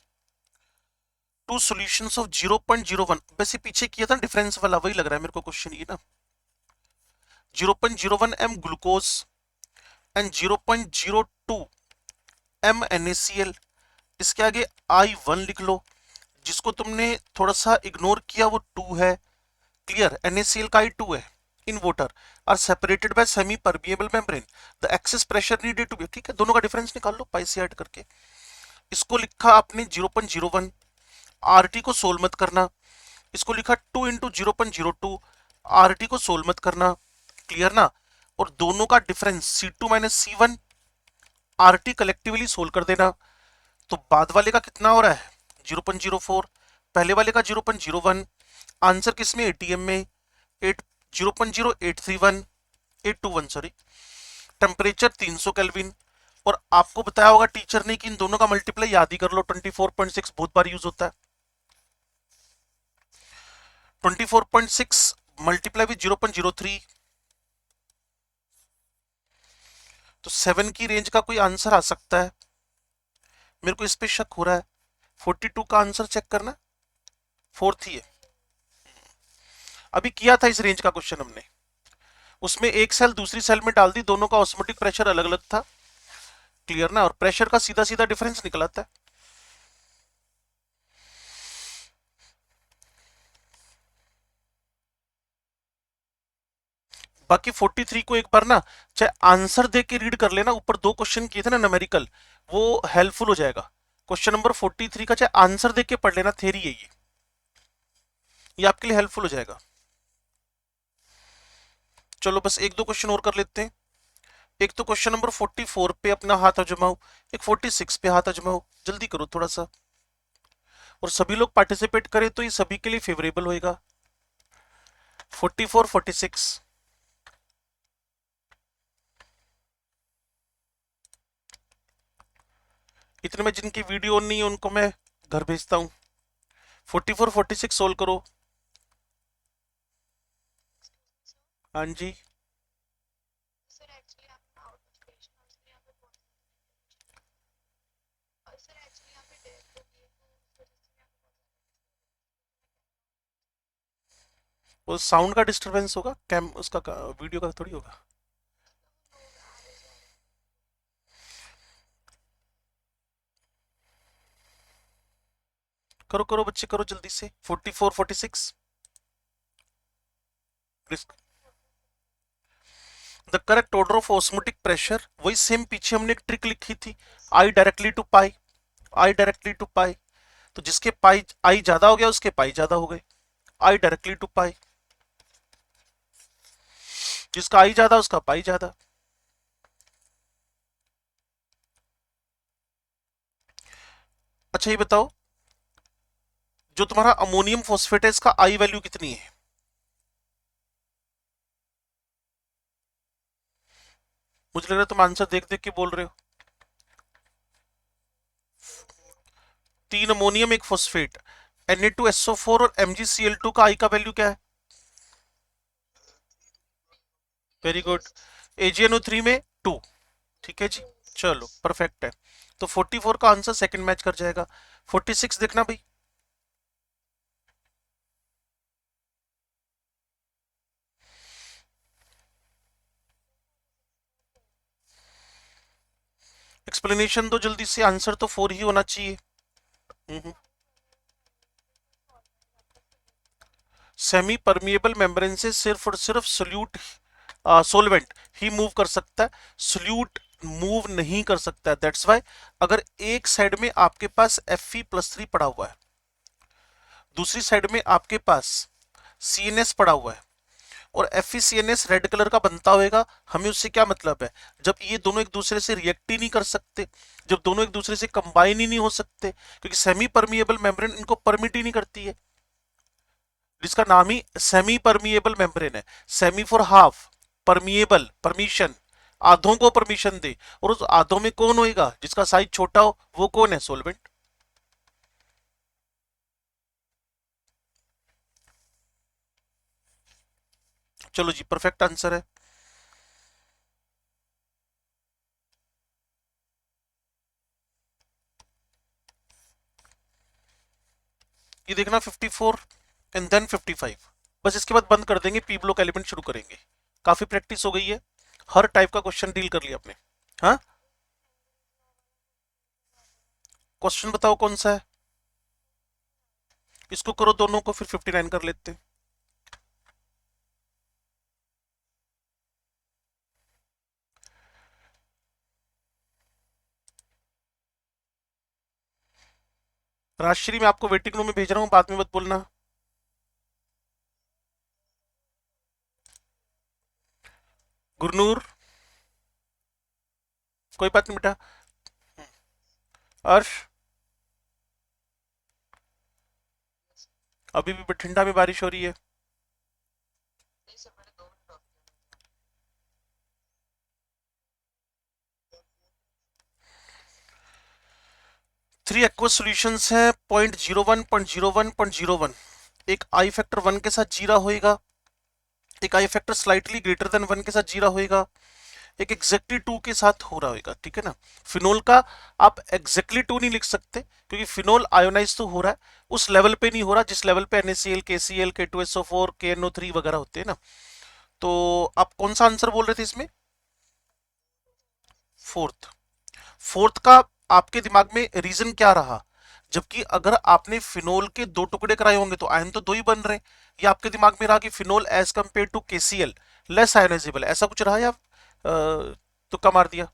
टू सॉल्यूशंस ऑफ 0.01, वैसे पीछे किया था डिफरेंस वाला, वही लग रहा है मेरे को क्वेश्चन ये ना, 0.01 M glucose and 0.02 M NaCl, इसके आगे I1 लिख लो, जिसको तुमने थोड़ा सा इग्नोर किया वो 2 है, क्लियर। NaCl का I2 है, in water are separated by semi permeable membrane, the excess pressure needed to be, ठीक है, दोनों का डिफरेंस निकाल लो पाई से ऐड करके। इसको लिखा आपने 0.01, आरटी को सोल्व मत करना, इसको लिखा 2 इंटू 0.02, आरटी को सोल्व मत करना, क्लियर ना। और दोनों का difference C2 minus C1, RT collectively solve कर देना। तो बाद वाले का कितना हो रहा है 0.04, पहले वाले का 0.01, आंसर किसमें एटीएम में 8, 0.0831, 821 सॉरी, टेम्परेचर 300 केल्विन। और आपको बताया होगा टीचर ने कि इन दोनों का मल्टीप्लाई याद ही कर लो, 24.6 बहुत बार यूज होता है। 24.6 मल्टीप्लाई विद 0.03, तो 7 की रेंज का कोई आंसर आ सकता है, मेरे को इस पे शक हो रहा है। 42 का आंसर चेक करना, फोर्थ ही है, अभी किया था इस रेंज का क्वेश्चन हमने, उसमें एक सेल दूसरी सेल में डाल दी, दोनों का ऑस्मोटिक प्रेशर अलग अलग था, क्लियर ना, और प्रेशर का सीधा सीधा डिफरेंस निकला था। बाकी 43 को एक बार ना चाहे आंसर दे के रीड कर लेना, ऊपर 2 क्वेश्चन किए थे ना न्यूमेरिकल, वो हेल्पफुल हो जाएगा। क्वेश्चन नंबर 43 का चाहे आंसर दे के पढ़ लेना, थ्योरी है ये आपके लिए हेल्पफुल हो जाएगा। चलो बस एक दो क्वेश्चन और कर लेते हैं। एक तो क्वेश्चन नंबर 44 पे अपना हाथ आजमाओ, एक 46 पे हाथ आजमाओ, जल्दी करो थोड़ा सा, और सभी लोग पार्टिसिपेट करें तो ये सभी के लिए फेवरेबल होएगा। 44, 46, इतने में जिनकी वीडियो नहीं है उनको मैं घर भेजता हूँ, 44 46 सोल्व करो। हाँ जी। वो साउंड का डिस्टरबेंस होगा, कैम उसका वीडियो का थोड़ी होगा। करो करो बच्चे, करो जल्दी से। 44 46। The correct order of osmotic pressure, वही सेम पीछे हमने एक ट्रिक लिखी थी, i directly to pi, i directly to pi. तो जिसके पाई आई ज्यादा हो गया उसके पाई ज्यादा हो गए, आई डायरेक्टली टू पाई। जिसका आई ज्यादा उसका पाई ज्यादा। अच्छा ये बताओ, जो तुम्हारा अमोनियम फॉस्फेट है इसका आई वैल्यू कितनी है? मुझे लग रहा है तुम आंसर देख देख के बोल रहे हो। 3 अमोनियम 1 फॉस्फेट, Na2SO4 और MgCl2 का आई का वैल्यू क्या है? Very good. AgNO3 में 2। ठीक है जी, चलो परफेक्ट है। तो 44 का आंसर सेकंड मैच कर जाएगा। 46 देखना भाई। एक्सप्लेनेशन दो जल्दी से, आंसर तो 4 ही होना चाहिए। सेमी परमिएबल मेम्ब्रेन से सिर्फ और सिर्फ सोल्यूट सोलवेंट ही मूव कर सकता है, सोल्यूट मूव नहीं कर सकता है। दैट्स वाई अगर एक साइड में आपके पास Fe+3 पड़ा हुआ है, दूसरी साइड में आपके पास CnS पड़ा हुआ है, और FeCnS रेड कलर का बनता होगा, हमें उससे क्या मतलब है? जब ये दोनों एक दूसरे से रिएक्ट ही नहीं कर सकते, जब दोनों एक दूसरे से कंबाइन ही नहीं हो सकते, क्योंकि सेमी परमिएबल मेम्ब्रेन इनको परमिट ही नहीं करती है, जिसका नाम ही सेमी परमिएबल मेम्ब्रेन है। Semi for half, permeable permission, आधों को परमिशन दे। और उस आधों में कौन होएगा? जिसका साइज छोटा हो, वो कौन है? सोलवेंट। चलो जी, परफेक्ट आंसर है। ये देखना 54 एंड देन 55, बस इसके बाद बंद कर देंगे, पी ब्लॉक एलिमेंट शुरू करेंगे। काफी प्रैक्टिस हो गई है, हर टाइप का क्वेश्चन डील कर लिया आपने। हाँ, क्वेश्चन बताओ कौन सा है? इसको करो दोनों को, फिर 59 कर लेते हैं। राजश्री, मैं आपको वेटिंग रूम में भेज रहा हूँ, बाद में मत बोलना। गुरनूर, कोई बात नहीं बेटा। अर्श, अभी भी बठिंडा में बारिश हो रही है। 3 एक्वस सॉल्यूशंस हैं, 0.01 0.01 0.01। एक आई फैक्टर 1 के साथ जीरा होएगा, एक आई फैक्टर स्लाइटली ग्रेटर देन 1 के साथ जीरा होएगा, एक एग्जैक्टली 2 के साथ हो रहा होगा। ठीक है ना? फिनोल का आप एग्जैक्टली 2 नहीं लिख सकते, क्योंकि फिनोल आयोनाइज तो हो रहा है, उस लेवल पे नहीं हो रहा जिस लेवल पे NaCl, KCl, K2SO4, KNO3 वगैरह होते हैं ना। तो आप कौन सा आंसर बोल रहे थे इसमें? फोर्थ। फोर्थ का आपके दिमाग में रीजन क्या रहा? जबकि अगर आपने फिनोल के 2 टुकड़े कराए होंगे तो आयन तो 2 ही बन रहे हैं। ये आपके दिमाग में रहा कि phenol as compare to KCl less ionisable, ऐसा कुछ रहा, या तुक्का मार दिया?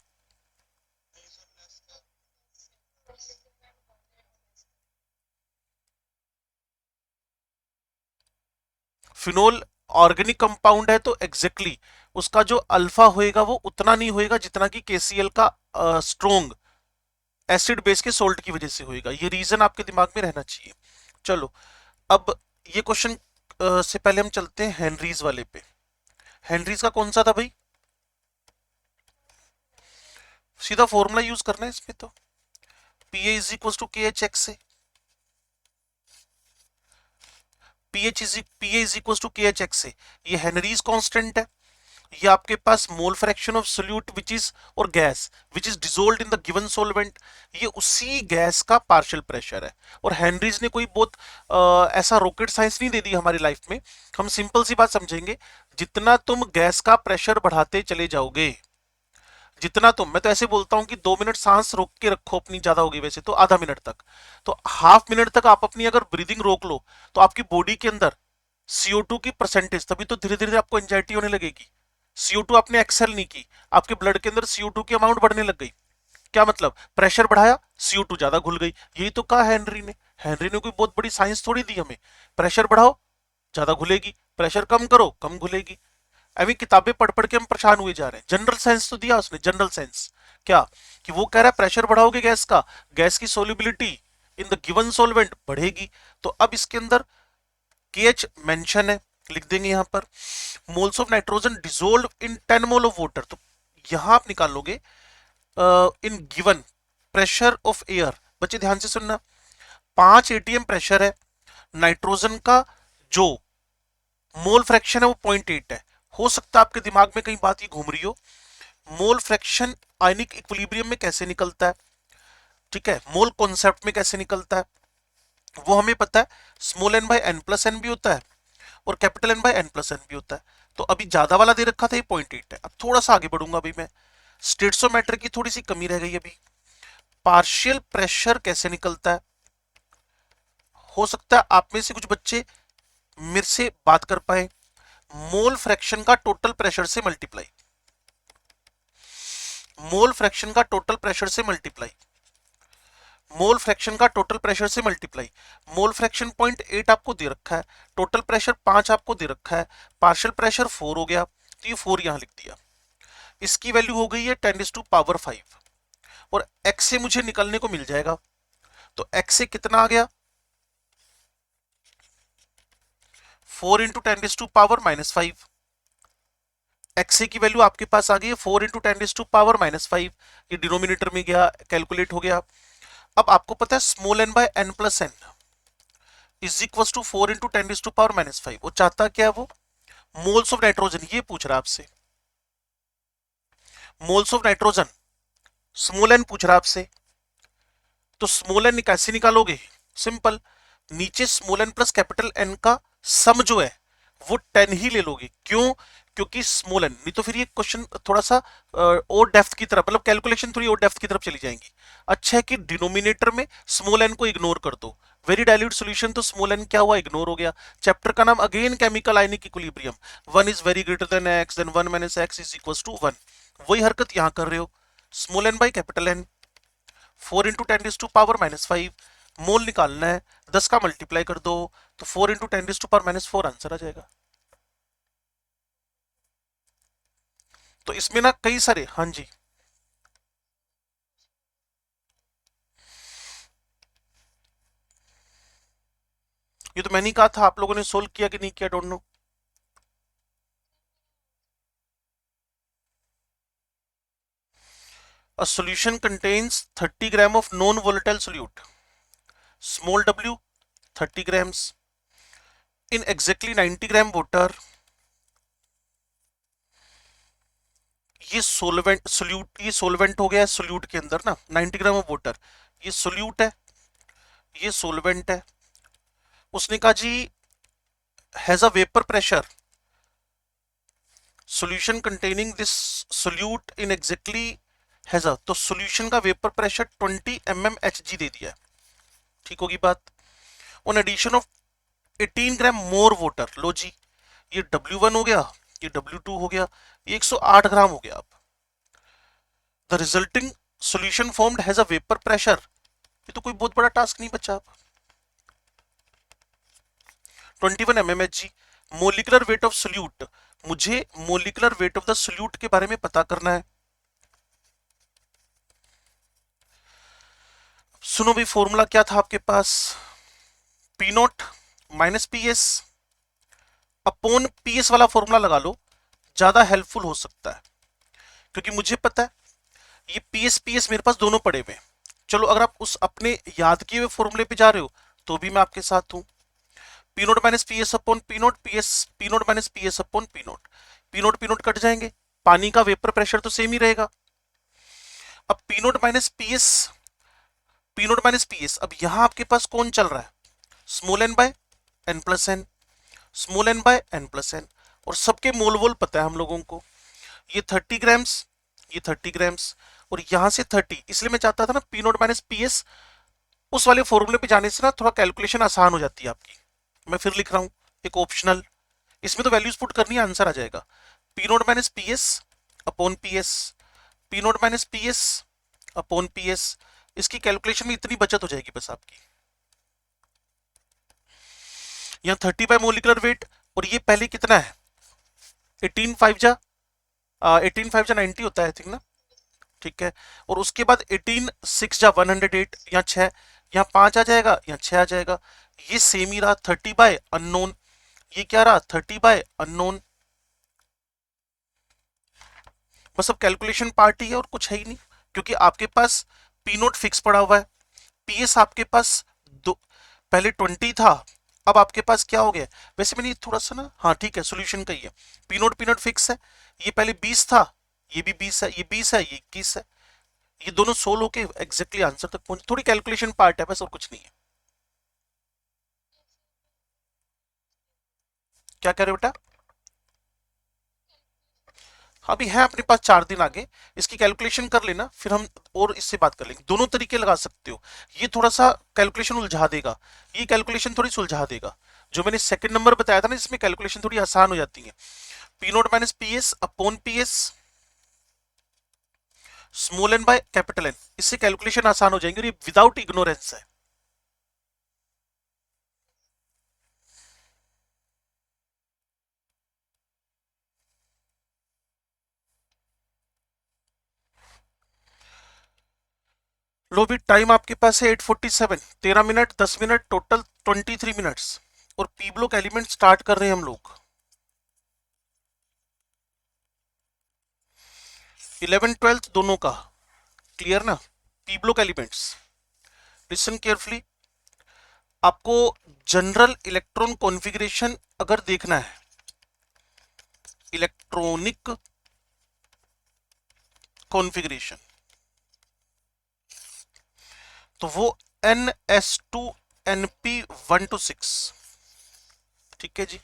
फिनोल ऑर्गेनिक कंपाउंड है, तो एग्जैक्टली exactly, उसका जो अल्फा होएगा वो उतना नहीं होएगा जितना कि KCl का स्ट्रोंग एसिड बेस के सोल्ट की वजह से होएगा। ये रीजन आपके दिमाग में रहना चाहिए। चलो, अब ये क्वेश्चन से पहले हम चलते हैं हेनरीज वाले पे। हेनरीज का कौन सा था भाई? सीधा फॉर्मूला यूज करना है इसमें, तो P A is equal to K H X से। P is equal to K H X A, ये हेनरीज कांस्टेंट है। ये आपके पास mole fraction of solute which is और gas which is dissolved in the given solvent, ये उसी gas का पार्शियल प्रेशर है। और हेनरीज ने कोई बहुत ऐसा रॉकेट साइंस नहीं दे दी हमारी लाइफ में। हम सिंपल सी बात समझेंगे, जितना तुम गैस का प्रेशर बढ़ाते चले जाओगे, जितना तुम, मैं तो ऐसे बोलता हूं कि 2 मिनट सांस रोक के रखो अपनी, ज्यादा होगी वैसे तो आधा मिनट तक, तो हाफ मिनट तक आप अपनी अगर ब्रीदिंग रोक लो तो आपकी बॉडी के अंदर CO2 की परसेंटेज, तभी तो धीरे धीरे आपको एंजाइटी होने लगेगी। CO2 आपने एक्सेल नहीं की, आपके ब्लड के अंदर CO2 की अमाउंट बढ़ने लग गई। क्या मतलब, प्रेशर बढ़ाया, CO2 ज्यादा घुल गई। यही तो कहा हेनरी ने। हेनरी ने कोई बहुत बड़ी साइंस थोड़ी दी हमें, प्रेशर बढ़ाओ ज्यादा घुलेगी, प्रेशर कम करो कम घुलेगी। अभी किताबें पढ़ पढ़ के हम परेशान हुए जा रहे हैं। जनरल साइंस तो दिया उसने, जनरल साइंस क्या, कि वो कह रहा है प्रेशर बढ़ाओगे गैस का, गैस की solubility in the given solvent बढ़ेगी। तो अब इसके अंदर KH मेंशन है, लिख देंगे यहां पर, moles of nitrogen dissolve in 10 mole of water. तो यहां आप निकाल लोगे in given pressure of air. बच्चे ध्यान से सुनना, 5 ATM प्रेशर है, नाइट्रोजन का जो मोल फ्रैक्शन है वो 0.8 है। हो सकता है आपके दिमाग में कहीं बात ये घूम रही हो, मोल फ्रैक्शन आयनिक इक्विलिब्रियम में कैसे निकलता है, ठीक है, मोल कॉन्सेप्ट में कैसे निकलता है वो हमें पता है। Small n by N plus N भी होता है और capital N by N plus N भी होता है। तो अभी ज्यादा वाला दे रखा था ये 0.8 है। अब थोड़ा सा आगे बढ़ूंगा, अभी मैं स्टेटसोमेटर की थोड़ी सी कमी रह गई अभी। पार्शियल प्रेशर कैसे निकलता है, हो सकता है आप में से कुछ बच्चे मेरे से बात कर पाए। मोल फ्रैक्शन का टोटल प्रेशर से मल्टीप्लाई, मोल फ्रैक्शन का टोटल प्रेशर से मल्टीप्लाई, मोल फ्रैक्शन का टोटल प्रेशर से मल्टीप्लाई। मोल फ्रैक्शन 0.8 आपको दे रखा है, टोटल प्रेशर 5 आपको दे रखा है, पार्शियल प्रेशर 4 हो गया, तो ये 4 यहां लिख दिया। इसकी वैल्यू हो गई है 10⁵ और x से मुझे निकलने को मिल जाएगा। तो x से कितना आ गया, 4 इंटू 10⁻⁻5। एक्स की वैल्यू आपके पास आ गई है 4 इंटू 10⁻⁻5। ये डिनोमिनेटर में गया, कैलकुलेट हो गया। अब आपको पता है small n by n plus N is equal to 4 into 10⁻⁻5। वो चाहता क्या है, वो मोल्स ऑफ नाइट्रोजन, ये पूछ रहा है आपसे, moles of nitrogen small n पूछ रहा है आपसे। तो स्मॉल n कैसे निकालोगे, सिंपल, नीचे small n plus capital N का सम जो है वो 10 ही ले लोगे। क्यों, क्योंकि स्मॉल n, नहीं तो फिर ये क्वेश्चन थोड़ा सा और डेप्थ की तरफ, मतलब कैलकुलेशन थोड़ी और डेप्थ की तरफ चली जाएंगी। अच्छा है कि डिनोमिनेटर में स्मॉल n को इग्नोर कर दो। वेरी डाइल्यूट सॉल्यूशन, तो स्मॉल n क्या हुआ, इग्नोर हो गया। चैप्टर का नाम again chemical ionic equilibrium, 1 is very greater than x, then 1 minus x is equal to 1। वही हरकत यहां कर रहे हो, small n by capital N, 4 into 10⁻⁻5, mole निकालना है, 10 का मल्टीप्लाई कर दो तो 4 इंटू 10⁻⁻4 आंसर आ जाएगा। तो इसमें ना कई सारे, हाँ जी, ये तो मैंने ही कहा था, आप लोगों ने सोल्व किया कि नहीं किया, don't know. A solution contains 30 gram of non-volatile solute, small w 30 grams in exactly 90 gram water। ये सोलवेंट सोल्यूट, ये सोलवेंट हो गया सोल्यूट के अंदर ना, 90 ग्राम ऑफ वाटर, ये सोल्यूट है, ये सोलवेंट है। उसने कहा जी has a vapour pressure, solution containing this solute in exactly has a, तो सॉल्यूशन का वेपर प्रेशर 20 mmHg दे दिया है, ठीक होगी बात। On addition of 18 gram more water, लो जी, ये W1 हो गया, ये W2 हो गया, ये 108 ग्राम हो गया। अब the resulting solution formed has a vapour pressure, ये तो कोई बहुत बड़ा टास्क नहीं बचा। अब 21 mmHg। Molecular weight of solute, मुझे molecular weight of the solute के बारे में पता करना है। सुनो भाई, फॉर्मूला क्या था आपके पास, P not minus PS upon PS वाला फॉर्मूला लगा लो, ज्यादा हेल्पफुल हो सकता है। क्योंकि मुझे पता है ये PS मेरे पास दोनों पड़े हुए हैं। चलो अगर आप उस अपने याद किए हुए फॉर्मूले पे जा रहे हो तो भी मैं आपके साथ हूं। P naught minus P S upon P naught, P naught minus P S upon P naught cut जाएंगे, पानी का वेपर प्रेशर तो सेम ही रहेगा। अब P naught minus P S, P naught minus P S, अब यहां आपके पास कौन चल रहा है, small N by N plus N, small N by N plus N, और सबके मोल वोल पता है हम लोगों को, ये 30 ग्राम्स, ये 30 ग्राम्स, और यहां से 30, इसलिए मैं चाहता था ना P naught minus P S, उस वाले फॉर्मूले पे जाने से ना थोड़ा कैलकुलेशन आसान हो जाती है आपकी। मैं फिर लिख रहा हूं एक ऑप्शनल, इसमें तो वैल्यूज पुट करनी है, आंसर आ जाएगा P naught minus P S upon P S, P naught minus P S upon P S, इसकी कैलकुलेशन में इतनी बचत हो जाएगी बस आपकी। यहाँ 30 बाय मोलिकुलर वेट, और ये पहले कितना है 18 5 जा 18 5 जा 90 होता है आई थिंक ना, ठीक है, और उसके बाद 18 6 जा 108, यहाँ 6, यहाँ 5 आ जाएगा, यहाँ 6 आ जाएगा, ये सेम ही रहा 30 बाय अननोन, ये क्या रहा 30 बाय अननोन। बस अब कैलकुलेशन पार्ट ही है और कुछ है ही नहीं, क्योंकि आपके पास पी नोट फिक्स पड़ा हुआ है, पीएस आपके पास दो, पहले 20 था, अब आपके पास क्या हो गया, वैसे मैंने थोड़ा सा ना, हाँ ठीक है सोल्यूशन का ही है, पी नोट फिक्स है, ये पहले 20 था, ये भी 20 है, ये 20 है, ये 21 है, ये दोनों सोल्व होके एग्जैक्टली आंसर तक पहुंचे, थोड़ी कैलकुलेशन पार्ट है बस और कुछ नहीं है। क्या कह रहे हो बेटा, अभी है अपने पास 4 दिन आगे, इसकी कैलकुलेशन कर लेना, फिर हम और इससे बात कर लेंगे, दोनों तरीके लगा सकते हो, ये थोड़ा सा कैलकुलेशन उलझा देगा, ये कैलकुलेशन थोड़ी सुलझा देगा, जो मैंने सेकंड नंबर बताया था ना इसमें कैलकुलेशन थोड़ी आसान हो जाती है, P naught minus P S upon P S small N by capital N, इससे कैलकुलेशन आसान हो जाएंगे, और ये विदाउट इग्नोरेंस है। लो भी टाइम आपके पास है 8:47, 13 मिनट 10 मिनट टोटल 23 मिनट्स, और पी ब्लॉक एलिमेंट स्टार्ट कर रहे हैं हम लोग। 11 12 दोनों का क्लियर ना, P block elements, listen carefully, आपको जनरल इलेक्ट्रॉन कॉन्फ़िगरेशन अगर देखना है, इलेक्ट्रॉनिक कॉन्फ़िगरेशन, तो वो NS2NP1 to 6, ठीक है जी,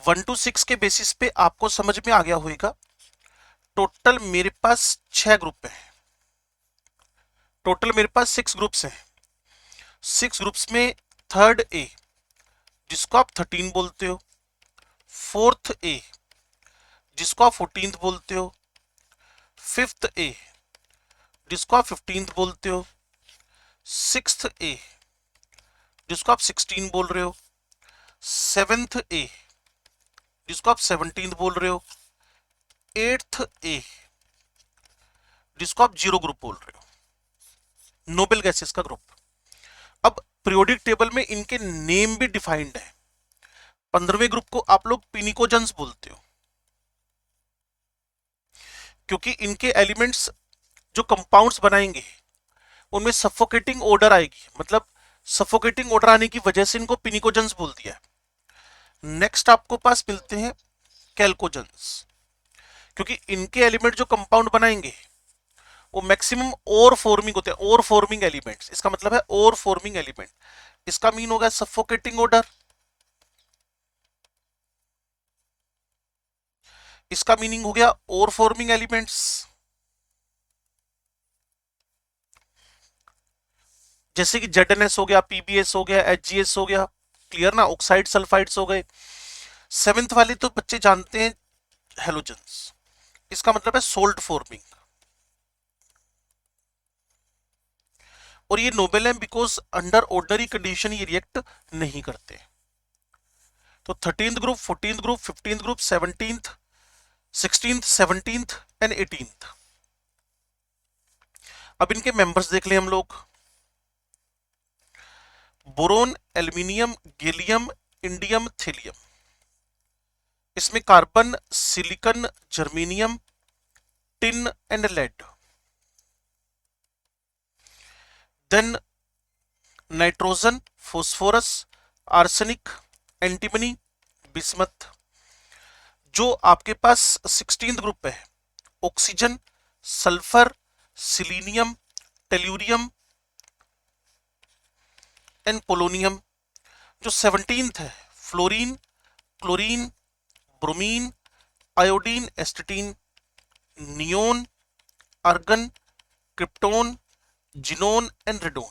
1 to 6 के बेसिस पे आपको समझ में आ गया होगा, टोटल मेरे पास 6 ग्रुप है, टोटल मेरे पास 6 ग्रुप्स हैं, 6 ग्रुप्स में थर्ड ए जिसको आप 13 बोलते हो, फोर्थ ए जिसको आप 14 बोलते हो, फिफ्थ ए जिसको आप 15 बोलते हो, सिक्स्थ ए जिसको आप 16 बोल रहे हो, सेवेंथ ए जिसको आप 17 बोल रहे हो, एट्थ ए जिसको आप 0 ग्रुप बोल रहे हो, नोबेल गैसेस का ग्रुप। अब पीरियोडिक टेबल में इनके नेम भी डिफाइंड है, 15वें ग्रुप को आप लोग पिनिकोजेंस बोलते हो, क्योंकि इनके एलिमेंट्स जो कंपाउंड्स बनाएंगे उनमें सफोकेटिंग ऑर्डर आएगी, मतलब सफोकेटिंग ऑर्डर आने की वजह से इनको पिनिकोजेंस बोल दिया है। नेक्स्ट आपको पास मिलते हैं कैल्कोजेंस, क्योंकि इनके एलिमेंट जो कंपाउंड बनाएंगे वो मैक्सिमम और फॉर्मिंग होते हैं, और फॉर्मिंग एलिमेंट्स, इसका मतलब है और फॉर्मिंग एलिमेंट, इसका मीन होगा सफोकेटिंग ऑर्डर, इसका मीनिंग हो गया और फॉर्मिंग एलिमेंट्स, जैसे कि जेडएनएस हो गया, पीबीएस हो गया, एचजीएस हो गया, क्लियर ना, ऑक्साइड सल्फाइड्स हो गए। सेवेंथ वाले तो बच्चे जानते हैं हेलोजेंस, इसका मतलब है सोल्ट फॉर्मिंग, और ये नोबेल है बिकॉज अंडर ऑर्डिनरी कंडीशन ये रिएक्ट नहीं करते। तो 13th group, 14th group, 15th group, 17th, 16th, 17th and 18th। अब इनके मेंबर्स देख ले हम लोग, boron, aluminium, gallium, indium, thallium, इसमें carbon, silicon, germanium, tin and lead, then nitrogen, phosphorus, arsenic, antimony, bismuth. जो आपके पास 16th ग्रुप है, oxygen, sulphur, selenium, tellurium and polonium. जो 17th है, fluorine, chlorine, bromine, iodine, astatine, neon, argon, krypton, xenon and radon.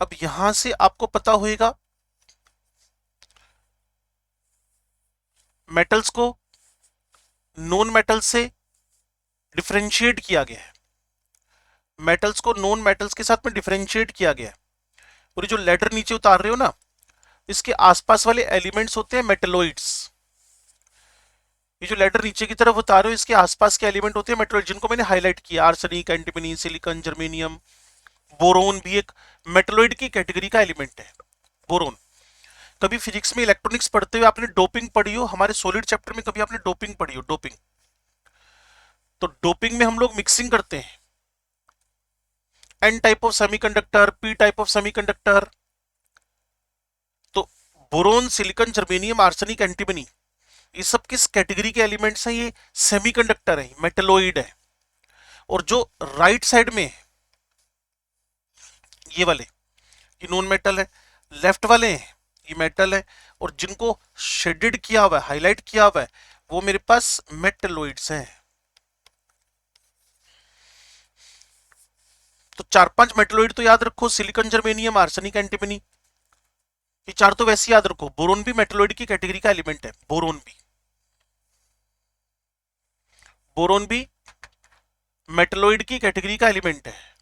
अब यहां से आपको पता होगा मेटल्स को नॉन मेटल से डिफरेंशिएट किया गया है। मेटल्स को नॉन मेटल्स के साथ में डिफरेंशिएट किया गया है। और ये जो लेटर नीचे उतार रहे हो ना, इसके आसपास वाले एलिमेंट्स होते हैं मेटलोइड्स। ये जो लेटर नीचे की तरफ उतार रहे हो, इसके आसपास के एलिमेंट होते हैं मेटलोइड, जिनको मैंने हाईलाइट किया, arsenic, antimony, silicon, germanium. Boron भी एक मेटलोइड की कैटेगरी का एलिमेंट है, बोरोन। कभी फिजिक्स में इलेक्ट्रॉनिक्स पढ़ते हुए आपने डोपिंग पढ़ी हो, हमारे सॉलिड चैप्टर में कभी आपने डोपिंग पढ़ी हो, डोपिंग। तो डोपिंग में हम लोग मिक्सिंग करते हैं, N type of semiconductor, P type of semiconductor. तो boron, silicon, germanium, arsenic, antimony, ये सब किस कैटेगरी के एलिमेंट्स हैं? ये सेमीकंडक्टर है, मेटलोइड है। और जो राइट साइड में ये वाले, ये नॉन मेटल है, लेफ्ट वाले हैं ये मेटल है, और जिनको शेडेड किया हुआ है, हाईलाइट किया हुआ है, वो मेरे पास मेटलोइड्स हैं। तो 4-5 मेटलोइड तो याद रखो, सिलिकॉन, जर्मेनियम, आर्सेनिक, एंटीमनी, ये 4 तो वैसे याद रखो। बोरोन भी मेटलोइड की कैटेगरी का एलिमेंट है, बोरोन भी, बोरोन भी मेटलोइड की कैटेगरी का एलिमेंट है।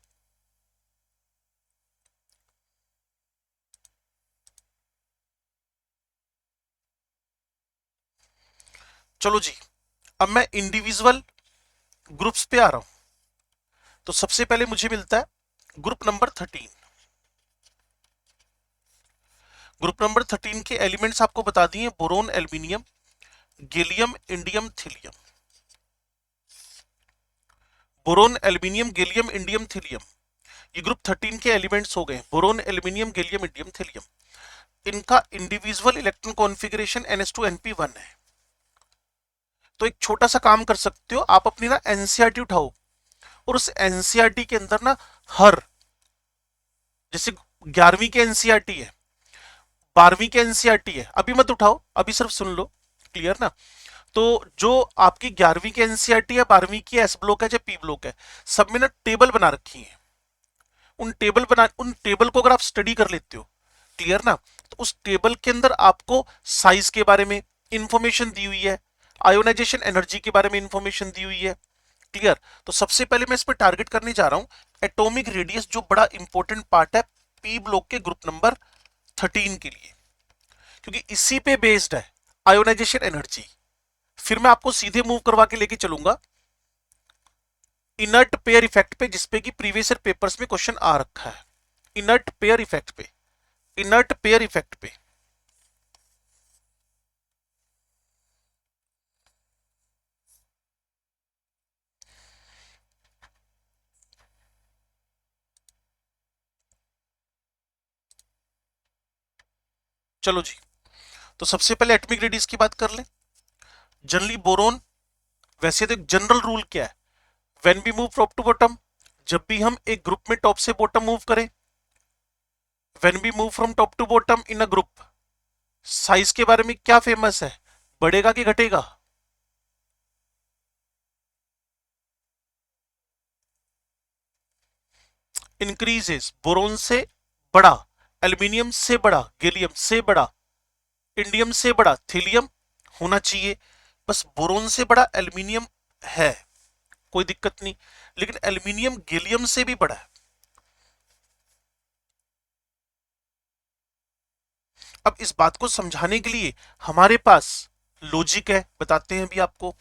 चलो जी, अब मैं इंडिविजुअल ग्रुप्स पे आ रहा हूं। तो सबसे पहले मुझे मिलता है ग्रुप नंबर 13। ग्रुप नंबर 13 के एलिमेंट्स आपको बता दिए, boron, aluminium, gallium, indium, thallium. Boron, aluminium, gallium, indium, thallium, ये ग्रुप 13 के एलिमेंट्स हो गए। Boron, aluminium, gallium, indium, thallium. इनका individual electron configuration NH2 NP1 है। तो एक छोटा सा काम कर सकते हो, आप अपनी ना एनसीईआरटी उठाओ, और उस एनसीईआरटी के अंदर ना हर, जैसे 11वीं के एनसीईआरटी है, 12वीं के एनसीईआरटी है, अभी मत उठाओ, अभी सिर्फ सुन लो, क्लियर ना। तो जो आपकी 11वीं की एनसीईआरटी है, 12वीं की एस ब्लॉक है या पी ब्लॉक है, सब में ना टेबल बना रखी है। उन टेबल को अगर आप स्टडी कर लेते हो, क्लियर ना, तो उस टेबल के अंदर आपको साइज के बारे में इंफॉर्मेशन दी हुई है, आयोनाइजेशन एनर्जी के बारे में इंफॉर्मेशन दी हुई है, क्लियर। तो सबसे पहले मैं इस पर टारगेट करने जा रहा हूं एटॉमिक रेडियस, जो बड़ा इंपॉर्टेंट पार्ट है पी ब्लॉक के ग्रुप नंबर 13 के लिए, क्योंकि इसी पे बेस्ड है आयोनाइजेशन एनर्जी। फिर मैं आपको सीधे मूव करवा के लेके चलूंगा इनर्ट पेयर इफेक्ट पे, जिसपे कि प्रीवियस ईयर पेपर्स में क्वेश्चन आ रखा है, इनर्ट पेयर इफेक्ट पे, इनर्ट पेयर इफेक्ट पे। चलो जी, तो सबसे पहले एटॉमिक रेडियस की बात कर लें। जनरली बोरोन, वैसे तो एक जनरल रूल क्या है, when we move top to bottom, जब भी हम एक ग्रुप में टॉप से बॉटम मूव करें, when we move from top to bottom in a group, size के बारे में क्या फेमस है, बढ़ेगा कि घटेगा? इंक्रीजेस। बोरोन से बड़ा, एल्यूमिनियम से बड़ा, गैलियम से बड़ा, इंडियम से बड़ा थीलियम होना चाहिए। बस बोरोन से बड़ा एल्यूमिनियम है, कोई दिक्कत नहीं, लेकिन एल्यूमिनियम गैलियम से भी बड़ा है। अब इस बात को समझाने के लिए हमारे पास लॉजिक है, बताते हैं भी आपको।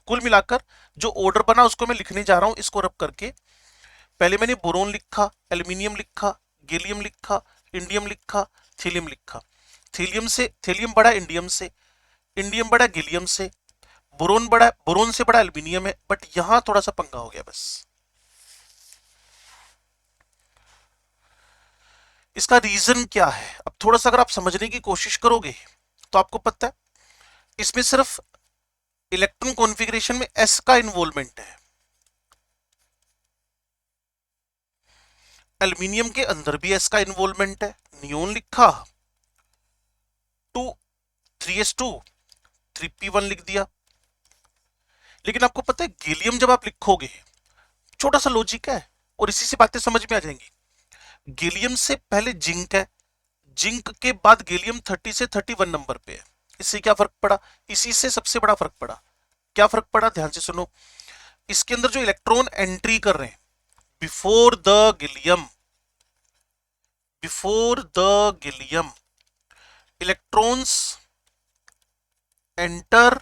कुल मिलाकर जो ऑर्डर बना उसको मैं लिखने जा रहा हूं, इसको रब करके। पहले मैंने बोरोन लिखा, एल्यूमिनियम लिखा, गैलियम लिखा, इंडियम लिखा, थीलियम लिखा। थीलियम बड़ा इंडियम से, इंडियम बड़ा गैलियम से, बोरोन बड़ा है, बोरोन से बड़ा एल्यूमिनियम है, बट यहां थोड़ा सा पंगा हो गया बस। इसका रीजन क्या है, अब थोड़ा सा अगर आप समझने की कोशिश करोगे तो आपको पता है इसमें सिर्फ इलेक्ट्रॉन कॉन्फ़िगरेशन में s का इन्वॉल्वमेंट है। एल्यूमिनियम के अंदर भी s का इन्वॉल्वमेंट है, नियोन लिखा 2 3s2 3p1 लिख दिया। लेकिन आपको पता है गैलियम जब आप लिखोगे, छोटा सा लॉजिक है और इसी से बातें समझ में आ जाएंगी। गैलियम से पहले जिंक है, जिंक के बाद गैलियम 30 से 31 नंबर पे है। इससे क्या फर्क पड़ा, इसी से सबसे बड़ा फर्क पड़ा। क्या फर्क पड़ा, ध्यान से सुनो। इसके अंदर जो इलेक्ट्रॉन एंट्री कर रहे हैं before the gallium, before the gallium electrons enter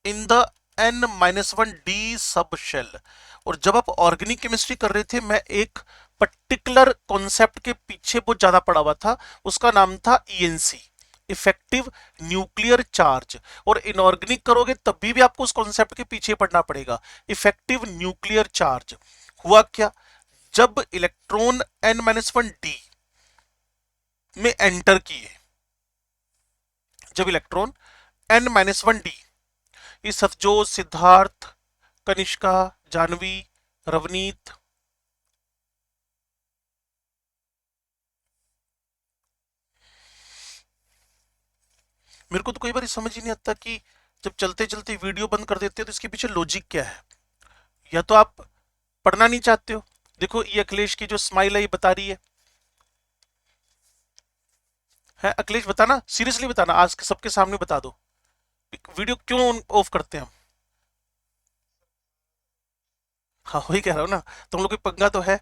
in the n-1d sub shell. और जब आप ऑर्गेनिक केमिस्ट्री कर रहे थे, मैं एक पर्टिकुलर कॉन्सेप्ट के पीछे बहुत ज्यादा पड़ा हुआ था, उसका नाम था ईएनसी, इफेक्टिव न्यूक्लियर चार्ज। और इनऑर्गेनिक करोगे तब भी आपको उस कॉन्सेप्ट के पीछे पड़ना पड़ेगा, इफेक्टिव न्यूक्लियर चार्ज। हुआ क्या, जब इलेक्ट्रॉन n-1d में एंटर किए, जब इलेक्ट्रॉन n-1d, ये सतजोत, सिद्धार्थ, कनिष्का, जानवी, रवनीत, मेरे को तो कई बार समझ ही नहीं आता कि जब चलते चलते वीडियो बंद कर देते हो तो इसके पीछे लॉजिक क्या है। या तो आप पढ़ना नहीं चाहते हो, देखो ये अखिलेश की जो स्माइल है ये बता रही है अखिलेश बताना, सीरियसली बताना, आज सबके सामने बता दो वीडियो क्यों ऑफ करते हैं हम। हाँ वही कह रहा हूं ना, तुम लोग कोई पंगा तो है।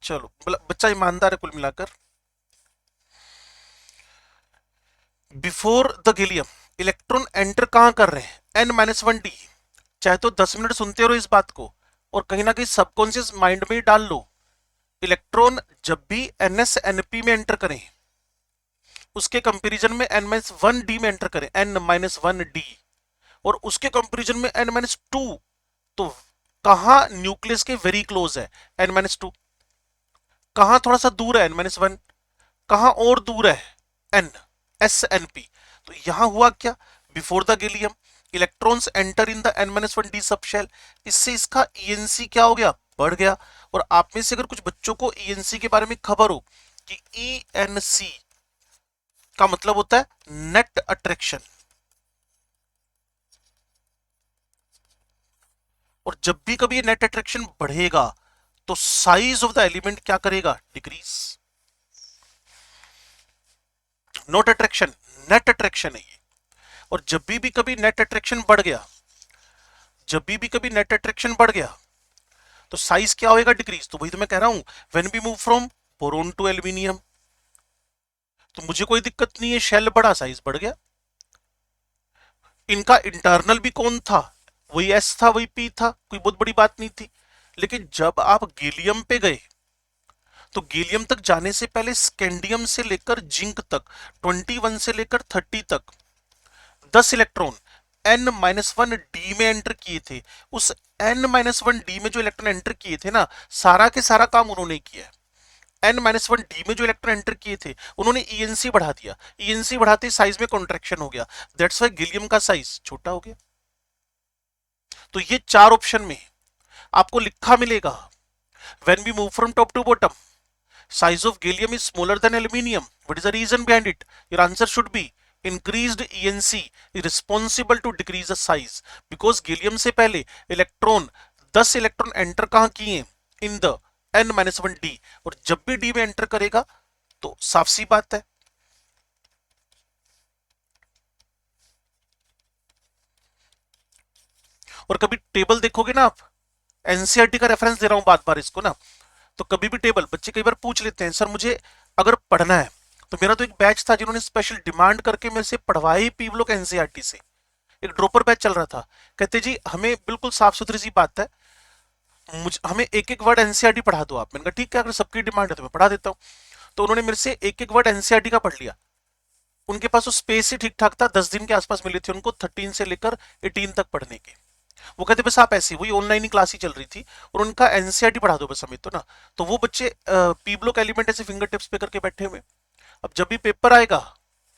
चलो बच्चा ईमानदार है कुल मिलाकर। Before the gallium electron enter कहां कर रहे हैं, n-1d। चाहे तो 10 मिनट सुनते रहो इस बात को और कहीं ना कहीं सबकॉन्शियस माइंड में ही डाल लो। इलेक्ट्रॉन जब भी ns-np में एंटर करें, उसके कंपैरिजन में n-1d में एंटर करें, n-1d, और उसके कंपैरिजन में n-2, तो कहां न्यूक्लियस के वेरी क्लोज है n-2, कहां थोड़ा सा दूर है n-1, कहां और दूर है n, snp। तो यहां हुआ क्या, before the gallium electrons enter in the n-1d sub shell, इससे इसका ईएनसी क्या हो गया, बढ़ गया। और आप में से अगर कुछ बच्चों को ईएनसी के बारे में खबर हो कि ईएनसी का मतलब होता है नेट अट्रैक्शन, और जब भी कभी ये नेट अट्रैक्शन बढ़ेगा तो साइज ऑफ द एलिमेंट क्या करेगा, decrease. Not attraction, net attraction है ये। और जब भी कभी नेट अट्रैक्शन बढ़ गया, जब भी कभी नेट अट्रैक्शन बढ़ गया तो साइज क्या होएगा, डिक्रीज। तो वही तो मैं कह रहा हूं, when we move from boron to aluminium, तो मुझे कोई दिक्कत नहीं है, शेल बढ़ा साइज बढ़ गया। इनका इंटरनल भी कौन था, वही एस था वही पी था, कोई बहुत बड़ी बात नहीं थी। लेकिन जब आप गैलियम पे गए तो गैलियम तक जाने से पहले स्कैंडियम से लेकर जिंक तक 21 से लेकर 30 तक 10 इलेक्ट्रॉन n-1d में एंटर किए थे। उस n-1d में जो इलेक्ट्रॉन एंटर किए थे ना, सारा के सारा काम उन्होंने किया है। n-1d में जो इलेक्ट्रॉन एंटर किए थे उन्होंने ईएनसी बढ़ा दिया, ईएनसी बढ़ाते साइज में कॉन्ट्रैक्शन हो गया, दैट्स व्हाई गैलियम का साइज छोटा हो गया। तो ये चार ऑप्शन में आपको लिखा मिलेगा, when we move from top to bottom size of gallium is smaller than aluminium. What is the reason behind it? Your answer should be increased ENC is responsible to decrease the size, because gallium से पहले electron 10 electron enter कहां किए, इन the n-1d, और जब भी d में enter करेगा तो साफ सी बात है। और कभी टेबल देखोगे ना आप, एनसीईआरटी का रेफरेंस दे रहा हूं बार बार इसको ना, तो कभी भी टेबल बच्चे कई बार पूछ लेते हैं, सर मुझे अगर पढ़ना है, तो मेरा तो एक बैच था जिन्होंने स्पेशल डिमांड करके मेरे से पढ़वाई पीवलोक एनसीईआरटी से, एक ड्रॉपर बैच चल रहा था। कहते जी हमें बिल्कुल साफ सुथरी सी बात है, हमें एक एक वर्ड एनसीईआरटी पढ़ा दो आप। मैंने कहा ठीक है, अगर सबकी डिमांड है तो मैं पढ़ा देता हूँ। तो उन्होंने मेरे से एक एक वर्ड एनसीईआरटी का पढ़ लिया, उनके पास वो स्पेस ही ठीक ठाक था, 10 दिन के आसपास मिले थे उनको 13 से लेकर 18 तक पढ़ने के। वो कहते बस आप ऐसी, वही ऑनलाइन ही क्लास ही चल रही थी, और उनका एनसीईआरटी पढ़ा दो बस हमें तो ना। तो वो बच्चे पी ब्लॉक एलिमेंट ऐसे फिंगर टिप्स पे करके बैठे हुए। अब जब भी पेपर आएगा,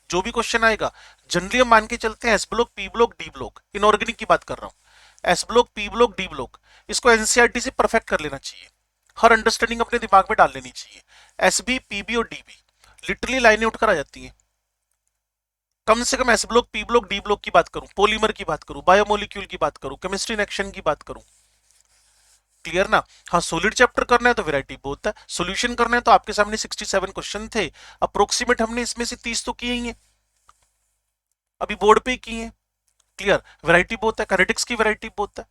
जो भी क्वेश्चन आएगा, जनरली हम मान के चलते हैं S block, P block, D block, inorganic की बात कर रहा हूँ, S block, P block, D block, इसको एनसीईआरटी से परफेक्ट कर लेना चाहिए, हर अंडरस्टैंडिंग अपने दिमाग में डाल लेनी चाहिए। एस बी, पीबी और डीबी लिटरली लाइनें उठकर आ जाती हैं। कम से कम S block, P block, D block की बात करूं, पॉलीमर की बात करूं, बायोमोलिक्यूल की बात करूं, केमिस्ट्री इन एक्शन की बात करूं, क्लियर ना। हाँ, सॉलिड चैप्टर करना है तो वैरायटी बहुत है, सॉल्यूशन करना है तो आपके सामने 67 क्वेश्चन थे, अप्रोक्सीमेट हमने इसमें से 30 तो किए ही हैं, अभी बोर्ड पे किए हैं, क्लियर। वैरायटी बहुत है, काइनेटिक्स की वैरायटी बहुत है,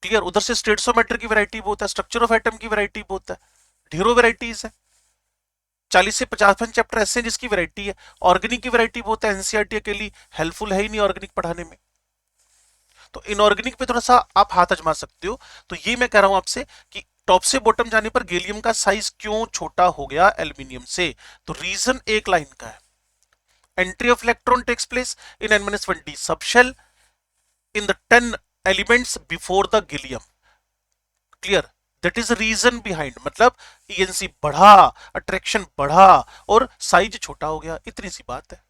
क्लियर। उधर से स्टेटोमेट्री की वैरायटी बहुत है, स्ट्रक्चर ऑफ एटम की वैरायटी बहुत है, ढेरों वैरायटीज है। 40 से 50 चैप्टर ऐसे हैं जिसकी वैरायटी है। ऑर्गेनिक की वैरायटी बहुत है, एनसीईआरटी अकेली हेल्पफुल है ही नहीं ऑर्गेनिक पढ़ाने में, तो इनऑर्गेनिक पे थोड़ा सा आप हाथ आजमा सकते हो। तो ये मैं कह रहा हूं आपसे कि टॉप से बॉटम जाने पर गैलियम का साइज क्यों छोटा हो गया एल्यूमिनियम से, तो रीजन एक लाइन का है, entry of electron takes place in n-1d subshell in the 10 elements before the gallium, clear. That is reason behind, मतलब ईएनसी बढ़ा, अट्रैक्शन बढ़ा और साइज छोटा हो गया, इतनी सी बात है।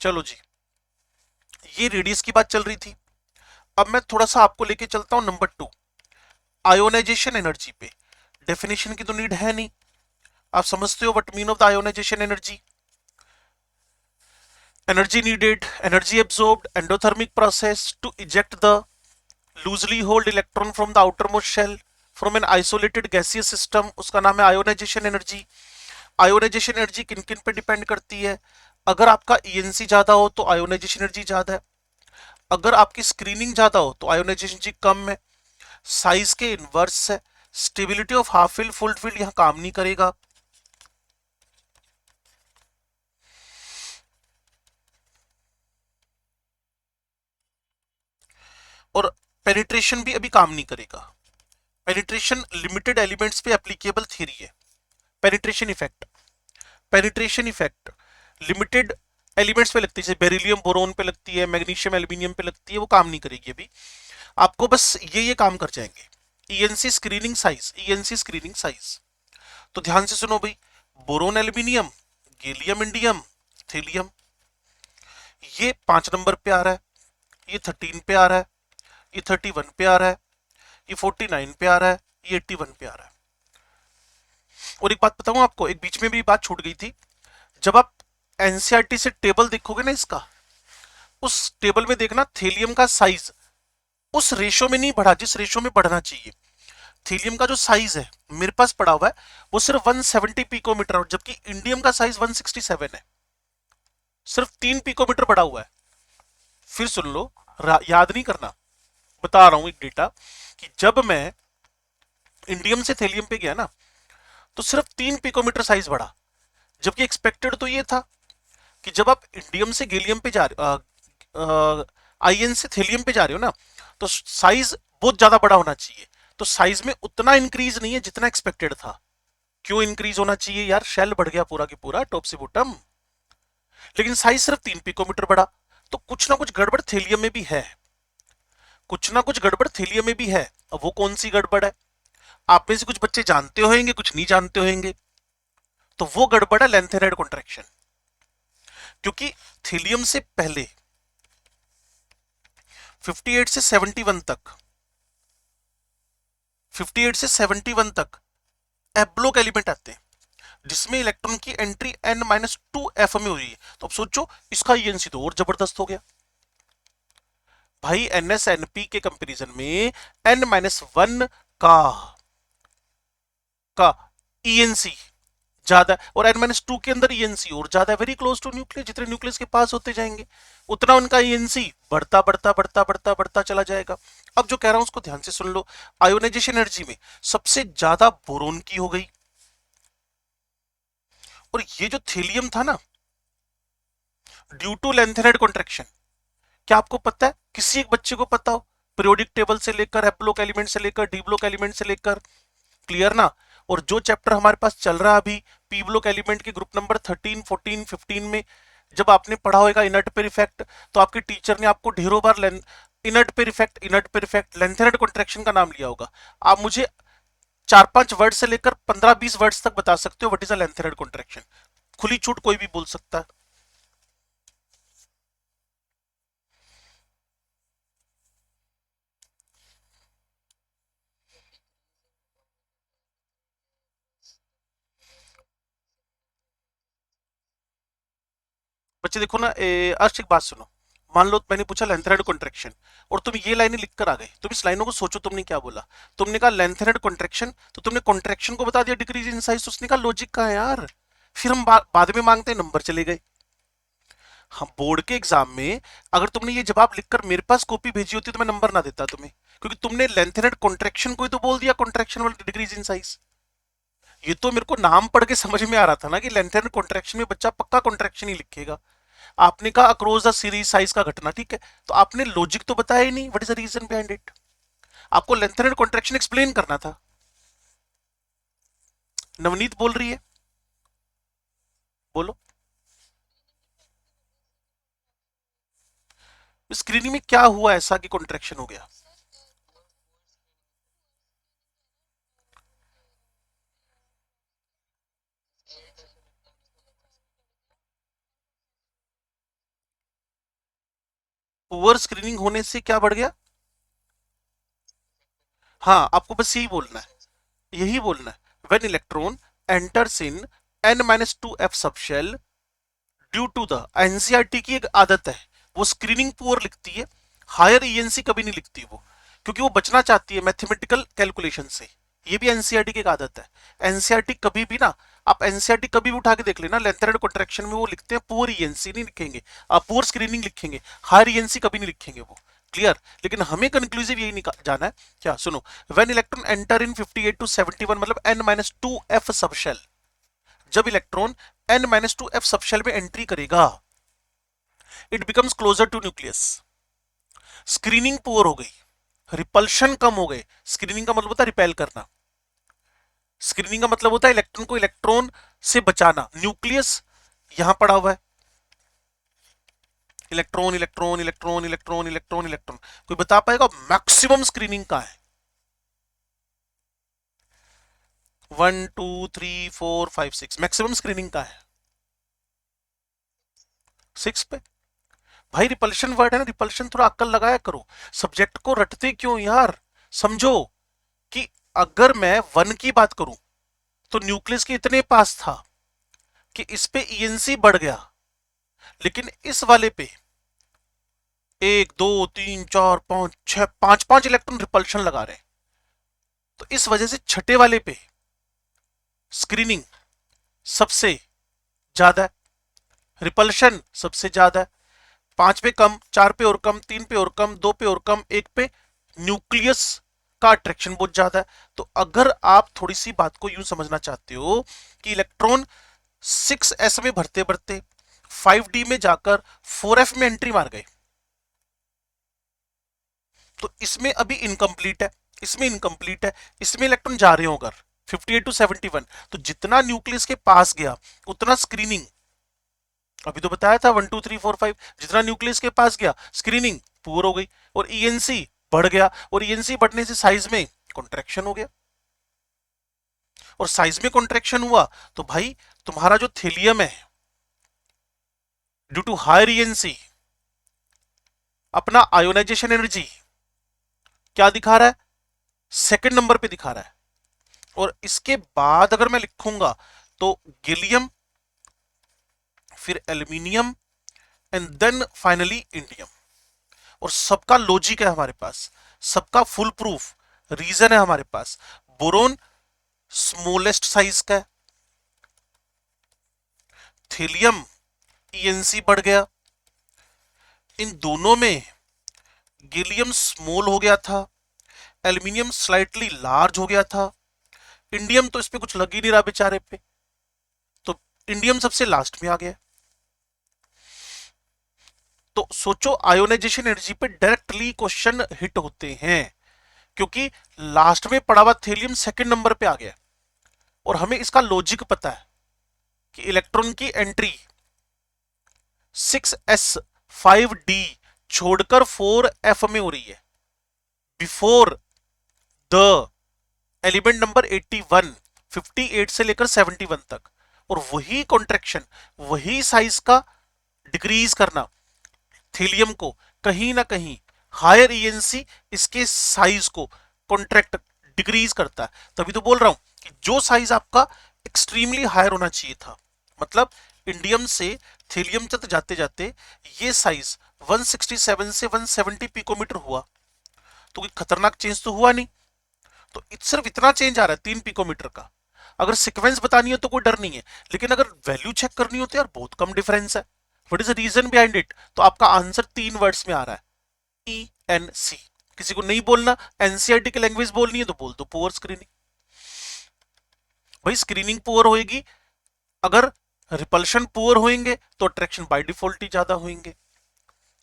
चलो जी, ये रेडियस की बात चल रही थी। अब मैं थोड़ा सा आपको लेके चलता हूं नंबर 2, आयोनाइजेशन एनर्जी पे। डेफिनेशन की तो नीड है नहीं, आप समझते हो what mean of the ionisation energy. Energy needed, energy absorbed, endothermic process to eject the loosely hold electron from the outermost shell from an isolated gaseous system, उसका नाम है आयोनाइजेशन एनर्जी। आयोनाइजेशन एनर्जी किन किन पे depend करती है, अगर आपका ईएनसी ज्यादा हो तो आयोनाइजेशन एनर्जी ज्यादा है, अगर आपकी स्क्रीनिंग ज्यादा हो तो आयोनाइजेशन एनर्जी कम है, साइज के इनवर्स है, stability of half field full field यहां काम नहीं करेगा, और पेनिट्रेशन भी अभी काम नहीं करेगा। पेनिट्रेशन लिमिटेड एलिमेंट्स पे एप्लीकेबल थ्योरी है, penetration effect, penetration effect limited elements पे लगती है, जैसे बेरिलियम बोरोन पे लगती है, मैग्नीशियम एल्यूमिनियम पे लगती है, वो काम नहीं करेगी अभी। आपको बस ये काम कर जाएंगे, ENC screening size, ENC screening size. तो ध्यान से सुनो भाई, boron aluminium, gallium indium, thallium, ये 5 नंबर पे आ रहा है, ये 13 पे आ रहा है, ये 31 पे आ रहा है, ये 49 पे आ रहा है, ये 81 पे आ रहा है। और एक बात बताऊं आपको, एक बीच में भी बात छूट गई थी, जब आप एनसीईआरटी से टेबल देखोगे ना इसका, उस टेबल में देखना थीलियम का साइज उस रेशो में नहीं बढ़ा जिस रेशो में बढ़ना चाहिए। थीलियम का जो साइज है मेरे पास पड़ा हुआ है वो सिर्फ 170 पिकोमीटर और जबकि इंडियम का साइज 167 है, सिर्फ 3 पिकोमीटर बढ़ा हुआ है। फिर सुन लो, याद नहीं करना, बता रहा हूं एक डेटा कि जब मैं इंडियम से थेलियम पे गया ना तो सिर्फ 3 पिकोमीटर साइज बढ़ा, जबकि एक्सपेक्टेड तो ये था कि जब आप इंडियम से गैलियम पे जा रहे, आईएन से थेलियम पे जा रहे हो ना, तो साइज बहुत ज्यादा बड़ा होना चाहिए, तो साइज में उतना इंक्रीज नहीं है जितना एक्सपेक्टेड था। क्यों इंक्रीज होना चाहिए यार, शेल बढ़ गया पूरा की पूरा टॉप से बॉटम, लेकिन साइज सिर्फ 3 पिकोमीटर बढ़ा। तो कुछ ना कुछ गड़बड़ थेलियम में भी है, कुछ ना कुछ गड़बड़ थेलियम में भी है। अब वो कौन सी गड़बड़ है, आप में से कुछ बच्चे जानते होंगे, कुछ नहीं जानते होंगे। तो वो गड़बड़ है लेंथेनाइड कॉन्ट्रैक्शन, क्योंकि थीलियम से पहले 58 से 71 तक, 58 से 71 तक एब्लोक एलिमेंट आते हैं जिसमें इलेक्ट्रॉन की एंट्री n-2f में हो रही है। तो अब सोचो इसका ईएनसी तो और जबरदस्त हो गया भाई, एनएसएनपी के कंपैरिजन में n-1 का का ईएनसी ज्यादा है और n-2 के अंदर ईएनसी और ज्यादा है, वेरी क्लोज टू न्यूक्लियस। जितने न्यूक्लियस के पास होते जाएंगे उतना उनका ईएनसी बढ़ता बढ़ता बढ़ता बढ़ता बढ़ता चला जाएगा। अब जो कह रहा हूं उसको ध्यान से सुन लो, आयोनाइजेशन एनर्जी में सबसे ज्यादा बोरोन की हो गई, और ये जो थीलियम था ना, ड्यू टू लेंथेनाइड कॉन्ट्रैक्शन, क्या आपको पता है, किसी एक बच्चे को पता हो, पीरियोडिक टेबल से लेकर एफ ब्लॉक एलिमेंट से लेकर डी ब्लॉक एलिमेंट से लेकर, क्लियर ना। और जो चैप्टर हमारे पास चल रहा है अभी पी ब्लॉक एलिमेंट के ग्रुप नंबर 13, 14, 15 में जब आपने पढ़ा होगा इनर्ट पेयर इफेक्ट, तो आपके टीचर ने आपको ढेरों बार इनर्ट पेयर इफेक्ट लेंथेनेड कॉन्ट्रैक्शन का नाम लिया होगा। आप मुझे 4-5 वर्ड से लेकर 15-20 वर्ड्स तक बता सकते हो व्हाट इज अ लेंथेनेड कॉन्ट्रैक्शन। खुली छूट कोई भी बोल सकता है। बच्चे देखो ना, अर्श एक बात सुनो। मान लो मैंने पूछा लेंथेनेड कॉन्ट्रैक्शन और तुम ये लाइनें लिख कर आ गए, तुम इस लाइनों को सोचो, तुमने क्या बोला? तुमने कहा लेंथेनेड कॉन्ट्रैक्शन, तो तुमने कॉन्ट्रैक्शन को बता दिया डिक्रीज इन साइज, तो उसने कहा लॉजिक का है यार। फिर हम बाद में मांगते हैं, नंबर चले गए। हम बोर्ड के एग्जाम में अगर तुमने ये जवाब लिखकर मेरे पास कॉपी भेजी होती तो मैं नंबर ना देता तुम्हें, क्योंकि तुमने लेंथेनेड कॉन्ट्रैक्शन को ही तो बोल दिया कॉन्ट्रैक्शन वाला डिक्रीज इन साइज। ये तो मेरे को नाम पढ़ के समझ में आ रहा था ना कि लेंथेनेड कॉन्ट्रैक्शन में बच्चा पक्का कॉन्ट्रैक्शन ही लिखेगा। आपने कहा अक्रॉस द सीरीज साइज का घटना, ठीक है, तो आपने लॉजिक तो बताया ही नहीं, what is the reason behind it. आपको लेंथेनेड कॉन्ट्रैक्शन एक्सप्लेन करना था। नवनीत बोल रही है, बोलो। स्क्रीनिंग में क्या हुआ ऐसा कि कॉन्ट्रैक्शन हो गया? पुअर स्क्रीनिंग होने से क्या बढ़ गया? हाँ, आपको बस यही बोलना है, यही बोलना है। When electron enters in n-2f subshell due to the, NCERT की एक आदत है, वो स्क्रीनिंग पुअर लिखती है, हायर ईएनसी कभी नहीं लिखती वो, क्योंकि वो बचना चाहती है मैथमेटिकल कैलकुलेशन से। ये भी एनसीईआरटी की एक आदत है। एनसीईआरटी कभी भी ना, आप एनसीईआरटी कभी भी उठा के देख लेना, लेंथेनेड कॉन्ट्रैक्शन में वो लिखते हैं पुअर ईएनसी नहीं लिखेंगे, पुअर स्क्रीनिंग लिखेंगे, हायर ईएनसी कभी नहीं लिखेंगे वो। क्लियर? लेकिन हमें कंक्लूसिव यही जाना है। क्या सुनो, when electron enter in 58 to 71 मतलब n-2f सबशेल, जब इलेक्ट्रॉन n-2f सबशेल में एंट्री करेगा, it becomes closer to nucleus. Screening poor हो गई, रिपल्शन कम हो गए। स्क्रीनिंग का मतलब होता है रिपेल करना, स्क्रीनिंग का मतलब होता है इलेक्ट्रॉन को इलेक्ट्रॉन से बचाना। न्यूक्लियस यहां पड़ा हुआ है, electron electron electron electron electron electron. कोई बता पाएगा मैक्सिमम स्क्रीनिंग का है? 1 2 3 4 5 6 मैक्सिमम स्क्रीनिंग का है 6 पे। भाई रिपल्शन वर्ड है ना, रिपल्शन थोड़ा अक्ल लगाया करो, सब्जेक्ट को रटते क्यों यार। समझो कि अगर मैं 1 की बात करूं तो न्यूक्लियस के इतने पास था कि इस पे ईएनसी बढ़ गया, लेकिन इस वाले पे 1 2 3 4 5 6 5 इलेक्ट्रॉन रिपल्शन लगा रहे हैं, तो इस वजह से छठे वाले पे स्क्रीनिंग सबसे ज्यादा है, रिपल्शन सबसे ज्यादा है। 5 पे कम, 4 पे और कम, 3 पे और कम, 2 पे और कम, 1 पे न्यूक्लियस का अट्रैक्शन बहुत ज्यादा है। तो अगर आप थोड़ी सी बात को यूं समझना चाहते हो कि इलेक्ट्रॉन 6s में भरते भरते 5d में जाकर 4f में एंट्री मार गए, तो इसमें अभी इनकम्प्लीट है, इसमें इनकम्प्लीट है, इसमें इलेक्ट्रॉन जा रहे हो अगर 58 टू 71, तो जितना न्यूक्लियस के पास गया उतना स्क्रीनिंग, अभी तो बताया था 1 2 3 4 5, जितना न्यूक्लियस के पास गया स्क्रीनिंग पूर हो गई, और ईएनसी बढ़ गया, और ईएनसी बढ़ने से साइज में कॉन्ट्रैक्शन हो गया, और साइज में कॉन्ट्रैक्शन हुआ तो भाई तुम्हारा जो थेलियम है ड्यू टू हायर ईएनसी अपना आयोनाइजेशन एनर्जी क्या दिखा रहा है? सेकंड नंबर पे दिखा रहा है। और इसके बाद अगर मैं लिखूंगा तो गैलियम, फिर aluminium and then finally indium. और सबका लॉजिक है हमारे पास, सबका फुल प्रूफ रीजन है हमारे पास। बोरोन स्मॉलेस्ट साइज का है, थेलियम ईएनसी बढ़ गया, इन दोनों में गैलियम स्मॉल हो गया था, एल्यूमिनियम स्लाइटली लार्ज हो गया था, इंडियम तो इस पे कुछ लग ही नहीं रहा बेचारे पे, तो इंडियम सबसे लास्ट में आ गया। तो सोचो आयोनाइजेशन एनर्जी पे डायरेक्टली क्वेश्चन हिट होते हैं, क्योंकि लास्ट में पड़ा हुआ थेलियम सेकंड नंबर पे आ गया और हमें इसका लॉजिक पता है। कि इलेक्ट्रॉन की एंट्री 6s5d छोड़कर 4f में हो रही है बिफोर द एलिमेंट नंबर 81, 58 से लेकर 71 तक, और वही कॉन्ट्रेक्शन, वही साइज का डिक्रीज करना थीलियम को कहीं ना कहीं हायर ईएनसी इसके साइज को कॉन्ट्रैक्ट डिक्रीज करता है। तभी तो बोल रहा हूं कि जो साइज आपका एक्सट्रीमली हायर होना चाहिए था, मतलब इंडियम से थीलियम तक जाते जाते ये साइज 167 से 170 पिकोमीटर हुआ, तो कोई खतरनाक चेंज तो हुआ नहीं। तो सिर्फ इतना चेंज आ रहा है 3 पिकोमीटर का। अगर सीक्वेंस बतानी है तो कोई डर नहीं है, लेकिन अगर वैल्यू चेक करनी होती है यार बहुत कम डिफरेंस है। What is the reason behind it? तो आपका आंसर 3 वर्ड्स में आ रहा है, ई एन सी। किसी को नहीं बोलना, एनसीईआरटी की लैंग्वेज बोलनी है तो बोल दो पुअर स्क्रीनिंग। भाई स्क्रीनिंग पुअर होएगी, अगर रिपल्शन पुअर होंगे तो अट्रैक्शन बाय डिफॉल्ट ही ज्यादा होंगे।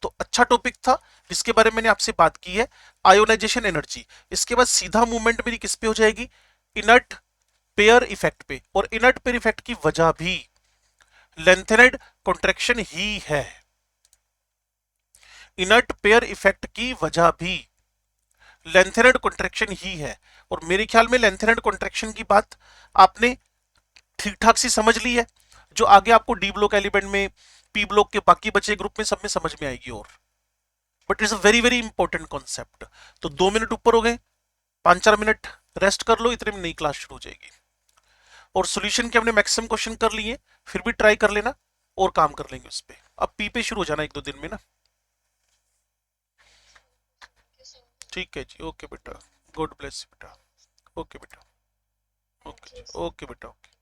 तो अच्छा टॉपिक था जिसके बारे में मैंने आपसे बात की है, आयोनाइजेशन एनर्जी। इसके बाद सीधा मूवमेंट मेरी किस पे हो जाएगी? इनर्ट पेयर इफेक्ट पे। और इनर्ट पेयर इफेक्ट की वजह भी लेंथेनेड कॉन्ट्रैक्शन ही है। इनर्ट पेयर इफेक्ट की वजह भी लेंथेनेड कॉन्ट्रैक्शन ही है। और मेरे ख्याल में लेंथेनेड कॉन्ट्रैक्शन की बात आपने ठीक ठाक सी समझ ली है, जो आगे आपको डी ब्लॉक एलिमेंट में, पी ब्लॉक के बाकी बचे ग्रुप में सब में समझ में आएगी। और but it's a very very important concept. तो 2 मिनट ऊपर हो गए, 5-4 मिनट रेस्ट कर लो, इतने में नई क्लास शुरू हो जाएगी। और सॉल्यूशन के हमने मैक्सिमम क्वेश्चन कर लिए, फिर भी ट्राई कर लेना और काम कर लेंगे उस पर। अब पी पे शुरू हो जाना 1-2 दिन में ना। ठीक है जी, ओके बेटा, गॉड ब्लेस बेटा। ओके बेटा, ओके ओके बेटा, ओके।